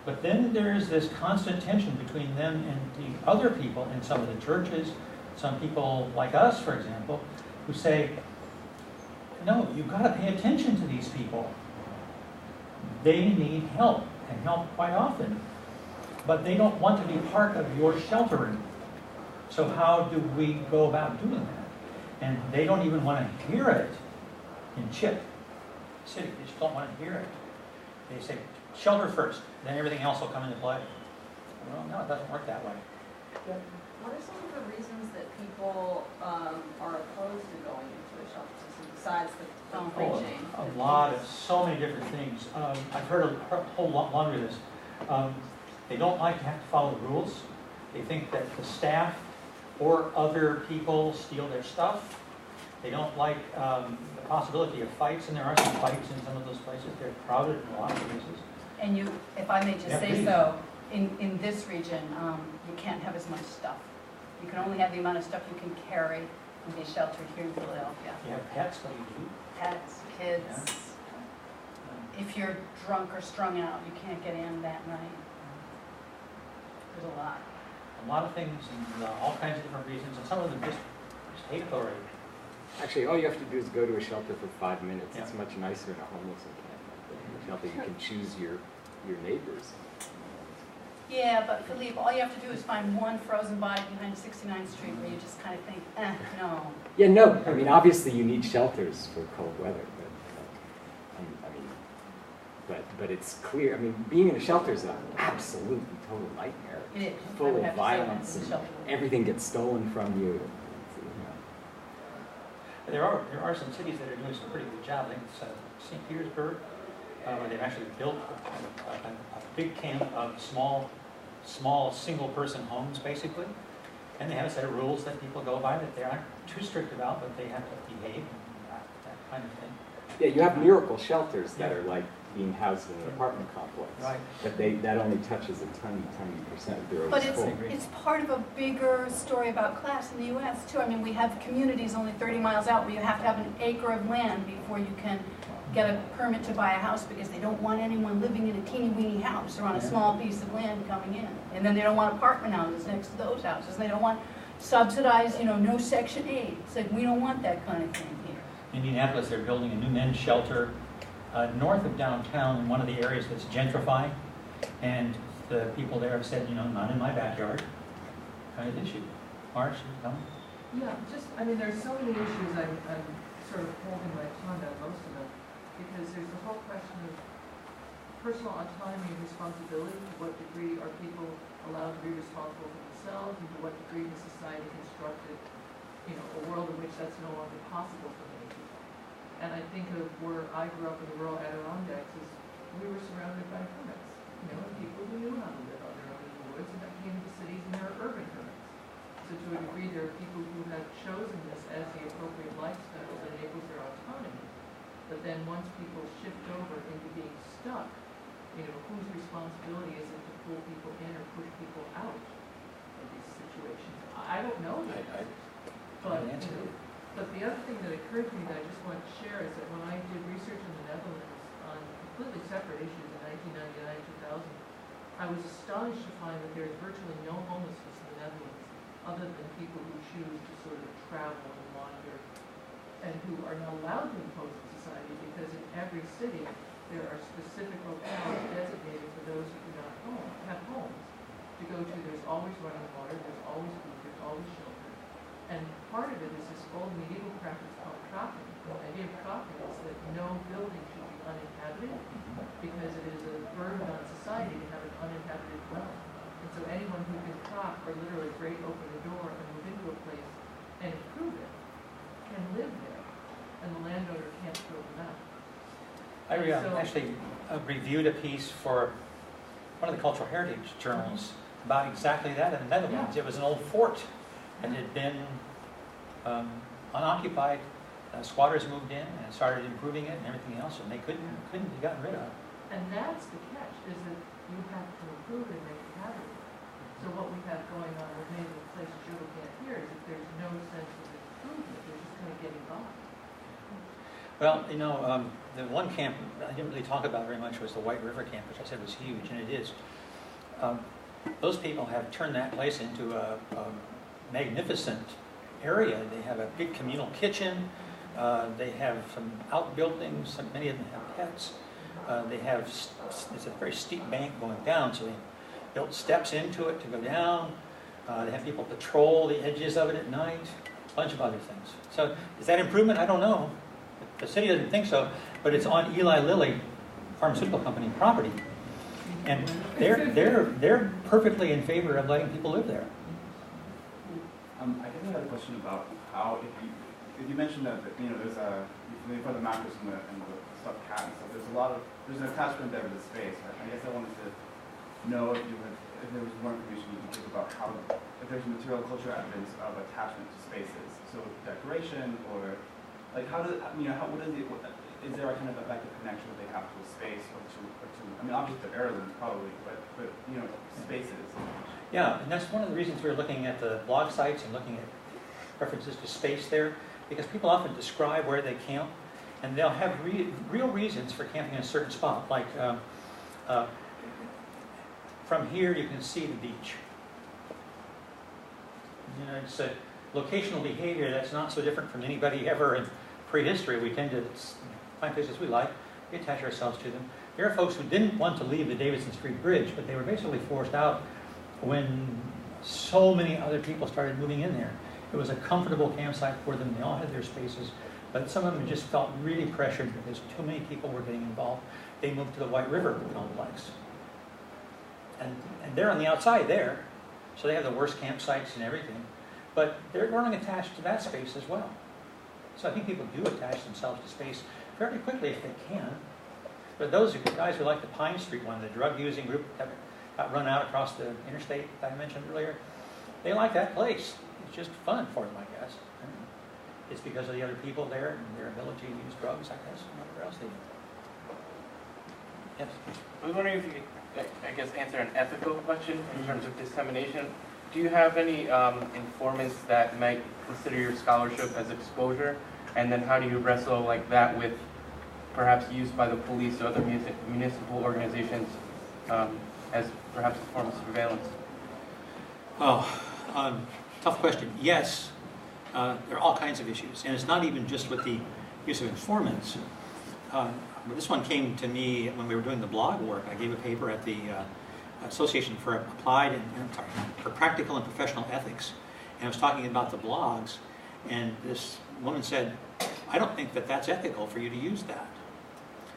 [SPEAKER 1] But then there's this constant tension between them and the other people in some of the churches, some people like us, for example, who say, no, you've got to pay attention to these people. They need help, and help quite often. But they don't want to be part of your sheltering. So how do we go about doing that? And they don't even want to hear it in CHIP City. They just don't want to hear it. They say, shelter first, then everything else will come into play. Well, no, it doesn't work that way.
[SPEAKER 12] What are some of the reasons that people are opposed to going into a shelter system besides the preaching?
[SPEAKER 1] A lot of, so many different things. I've heard a whole laundry list. They don't like to have to follow the rules. They think that the staff or other people steal their stuff. They don't like the possibility of fights, and there are some fights in some of those places. They're crowded in a lot of places.
[SPEAKER 2] And you, if I may just say so, in this region, you can't have as much stuff. You can only have the amount of stuff you can carry and be sheltered here in Philadelphia.
[SPEAKER 1] You have pets, what do you do?
[SPEAKER 2] Pets, kids.
[SPEAKER 1] Yeah.
[SPEAKER 2] If you're drunk or strung out, you can't get in that night. There's a lot.
[SPEAKER 1] A lot of things, and all kinds of different reasons, and some of them just hate authority.
[SPEAKER 13] Actually, all you have to do is go to a shelter for 5 minutes.
[SPEAKER 1] Yeah.
[SPEAKER 13] It's much nicer than a homeless encampment. In a shelter, you can choose your neighbors.
[SPEAKER 2] Yeah, but Philippe, all you have to do is find one frozen body behind 69th Street where you just kind of think, no.
[SPEAKER 13] Yeah, no. I mean, obviously, you need shelters for cold weather, but it's clear. I mean, being in a shelter is an absolutely total nightmare.
[SPEAKER 2] It is.
[SPEAKER 13] Full of violence, and everything gets stolen from you.
[SPEAKER 1] There are some cities that are doing some pretty good job. I think it's St. Petersburg, where they've actually built a big camp of small single-person homes, basically. And they have a set of rules that people go by that they aren't too strict about, but they have to behave, and that kind of thing.
[SPEAKER 13] Yeah, you have miracle shelters that are like being housed in an apartment complex.
[SPEAKER 1] Right.
[SPEAKER 13] But that only touches a tiny percent of their
[SPEAKER 2] But
[SPEAKER 13] overall.
[SPEAKER 2] it's part of a bigger story about class in the U.S. too. I mean, we have communities only 30 miles out where you have to have an acre of land before you can get a permit to buy a house, because they don't want anyone living in a teeny-weeny house or on a small piece of land coming in. And then they don't want apartment houses next to those houses. They don't want subsidize, no Section 8. It's like, we don't want that kind of thing here.
[SPEAKER 1] Indianapolis, they're building a new men's shelter north of downtown in one of the areas that's gentrified. And the people there have said, not in my backyard, kind of issue. Marsh, tell me.
[SPEAKER 4] Yeah, there's so many issues I'm sort of holding my tongue on most of them, because there's the whole question of personal autonomy and responsibility. To what degree are people allowed to be responsible for themselves, and to what degree has society constructed, a world in which that's no longer possible for many people. And I think of where I grew up in the rural Adirondacks, is we were surrounded by hermits, people who knew how to live on their own in the woods, and that came to cities and there are urban hermits. So to a degree, there are people who have chosen this as the appropriate lifestyle that enables their autonomy. But then once people shift over into being stuck, whose responsibility is it to pull people in or push people out of these situations? I don't know yet. But the other thing that occurred to me that I just want to share is that when I did research in the Netherlands on completely separate issues in 1999-2000, I was astonished to find that there is virtually no homelessness in the Netherlands, other than people who choose to sort of travel and wander, and who are not allowed to impose in society, because in every city there are specific locales designated for those who do not have homes to go to. There's always running water, there's always food, there's always shelter. And part of it is this old medieval practice called trapping. The idea of trapping is that no building should be uninhabited, because it is a burden on society to have an uninhabited dwelling. And so anyone who can prop or literally break open the door and move into a place and improve it can live there, and the landowner can't throw them out.
[SPEAKER 1] I actually reviewed a piece for one of the cultural heritage journals about exactly that in the Netherlands. Yeah. It was an old fort that had been unoccupied. Squatters moved in and started improving it and everything else, and they couldn't be gotten rid of.
[SPEAKER 4] And that's the catch, is that you have to improve it and make it habitable. So what we have going on with many of the places you're looking at here is that there's no sense of improvement, they're just kind of getting by.
[SPEAKER 1] Well, the one camp I didn't really talk about very much was the White River camp, which I said was huge, and it is. Those people have turned that place into a magnificent area. They have a big communal kitchen. They have some outbuildings. Many of them have pets. They have, it's a very steep bank going down, so they built steps into it to go down. They have people patrol the edges of it at night. A bunch of other things. So is that improvement? I don't know. The city doesn't think so, but it's on Eli Lilly Pharmaceutical Company property, and they're perfectly in favor of letting people live there.
[SPEAKER 14] I guess I had a question about how, if you mentioned that there's for the mattress and the stuffed cat and stuff, there's an attachment there to the space. I guess I wanted to know if there was more information you can give about how, if there's material culture evidence of attachment to spaces, so decoration or how does what is it? Is there a kind of effective connection that they have to a space or to objects of heirloom probably, but spaces.
[SPEAKER 1] Yeah, and that's one of the reasons we're looking at the blog sites and looking at references to space there, because people often describe where they camp, and they'll have real reasons for camping in a certain spot. Like from here you can see the beach. It's a locational behavior that's not so different from anybody ever in prehistory. We tend to find places we like, we attach ourselves to them. There are folks who didn't want to leave the Davidson Street Bridge, but they were basically forced out when so many other people started moving in there. It was a comfortable campsite for them. They all had their spaces, but some of them just felt really pressured because too many people were getting involved. They moved to the White River complex. And they're on the outside there, so they have the worst campsites and everything. But they're growing attached to that space as well. So I think people do attach themselves to space fairly quickly if they can. But those guys who like the Pine Street one, the drug-using group that got run out across the interstate that I mentioned earlier, they like that place. It's just fun for them, I guess. It's because of the other people there and their ability to use drugs, I guess, and whatever else they do. Yes?
[SPEAKER 15] I was wondering if you could, I guess, answer an ethical question in terms of dissemination. Do you have any informants that might consider your scholarship as exposure? And then how do you wrestle like that with perhaps use by the police or other municipal organizations as perhaps a form of surveillance?
[SPEAKER 1] Oh, Tough question. Yes, there are all kinds of issues, and it's not even just with the use of informants. This one came to me when we were doing the blog work. I gave a paper at the Association for Applied and for Practical and Professional Ethics, and I was talking about the blogs, and this woman said, "I don't think that that's ethical for you to use that."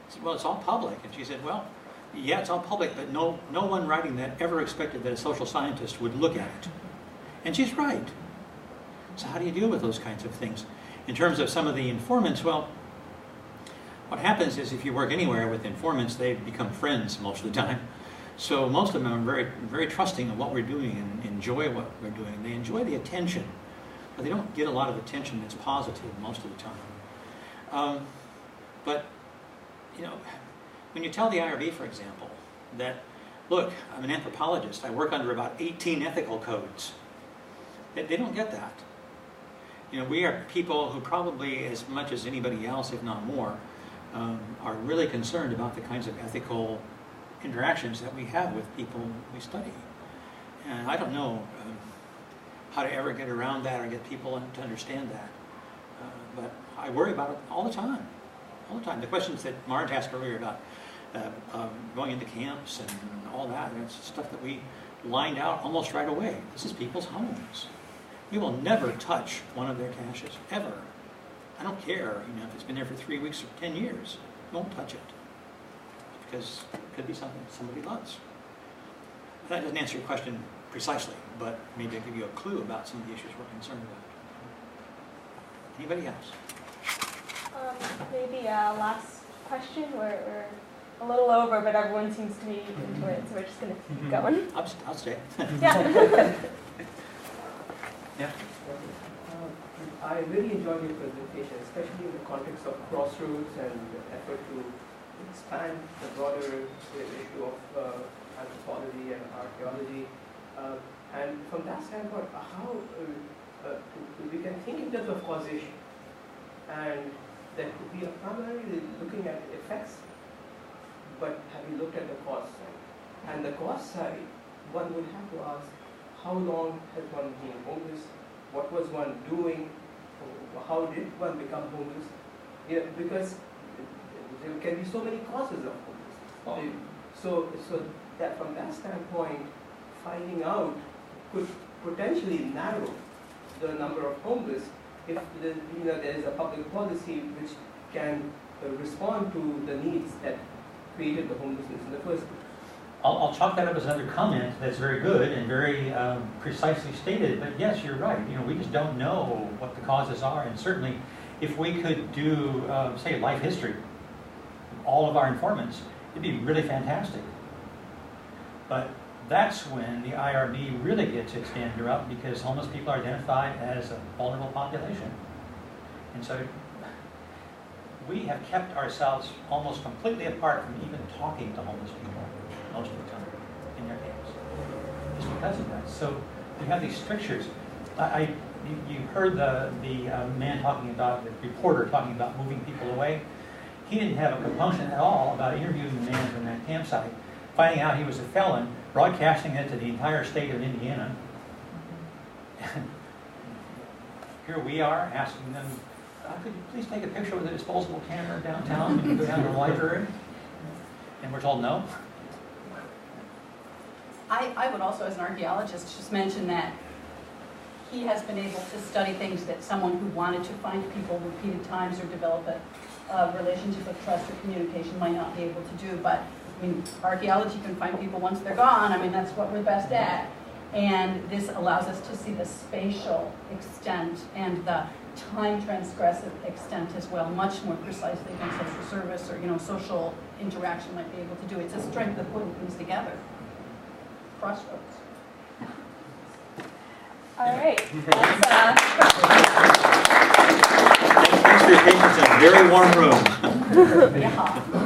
[SPEAKER 1] I said, "Well, it's all public," and she said, "Well, yeah, it's all public, but no one writing that ever expected that a social scientist would look at it." And she's right. So how do you deal with those kinds of things? In terms of some of the informants, well, what happens is if you work anywhere with informants, they become friends most of the time. So most of them are very, very trusting of what we're doing and enjoy what we're doing. They enjoy the attention, but they don't get a lot of attention that's positive most of the time. But, you know, when you tell the IRB, for example, that, look, I'm an anthropologist, I work under about 18 ethical codes, they don't get that. You know, we are people who probably, as much as anybody else, if not more, are really concerned about the kinds of ethical interactions that we have with people we study. And I don't know how to ever get around that or get people to understand that. But I worry about it all the time. All the time. The questions that Marge asked earlier about going into camps and all that, it's stuff that we lined out almost right away. This is people's homes. We will never touch one of their caches, ever. I don't care, you know, if it's been there for 3 weeks or 10 years. We won't touch it. Because it could be something somebody loves. That doesn't answer your question precisely, but maybe I'll give you a clue about some of the issues we're concerned about. Anybody else?
[SPEAKER 16] Maybe a last question. We're a little over, but everyone seems to be into it, so we're just going to keep going.
[SPEAKER 1] I'll stay.
[SPEAKER 16] Yeah.
[SPEAKER 1] Yeah.
[SPEAKER 5] I really enjoyed your presentation, especially in the context of crossroads and the effort to expand the broader issue of anthropology and archaeology. And from that standpoint, how we can think in terms of causation, and that we are primarily looking at effects, but have we looked at the cause side? And the cause side, one would have to ask, how long has one been homeless? What was one doing? How did one become homeless? Yeah, because there can be so many causes of homelessness. So that from that standpoint, finding out could potentially narrow the number of homeless if there is a public policy which can respond to the needs that created the homelessness in the first place.
[SPEAKER 1] I'll chalk that up as another comment that's very good and very precisely stated, but yes, you're right. You know, we just don't know what the causes are, and certainly if we could do, say, life history of all of our informants, it'd be really fantastic. But that's when the IRB really gets its dander up, because homeless people are identified as a vulnerable population. And so we have kept ourselves almost completely apart from even talking to homeless people most of the time in their camps, just because of that. So you have these strictures. You heard the man talking about, the reporter talking about moving people away. He didn't have a compunction at all about interviewing the man from that campsite, finding out he was a felon, broadcasting it to the entire state of Indiana. And here we are asking them, could you please take a picture with a disposable camera downtown when you go down to the library? And we're told no.
[SPEAKER 2] I would also, as an archaeologist, just mention that he has been able to study things that someone who wanted to find people repeated times or develop a relationship of trust or communication might not be able to do. But I mean, archaeology can find people once they're gone. I mean, that's what we're best at. And this allows us to see the spatial extent and the time transgressive extent as well, much more precisely than social service or social interaction might be able to do. It's a strength of putting things together. Crossroads.
[SPEAKER 16] All right.
[SPEAKER 1] Thanks for your patience in a very warm room.
[SPEAKER 2] Yeah.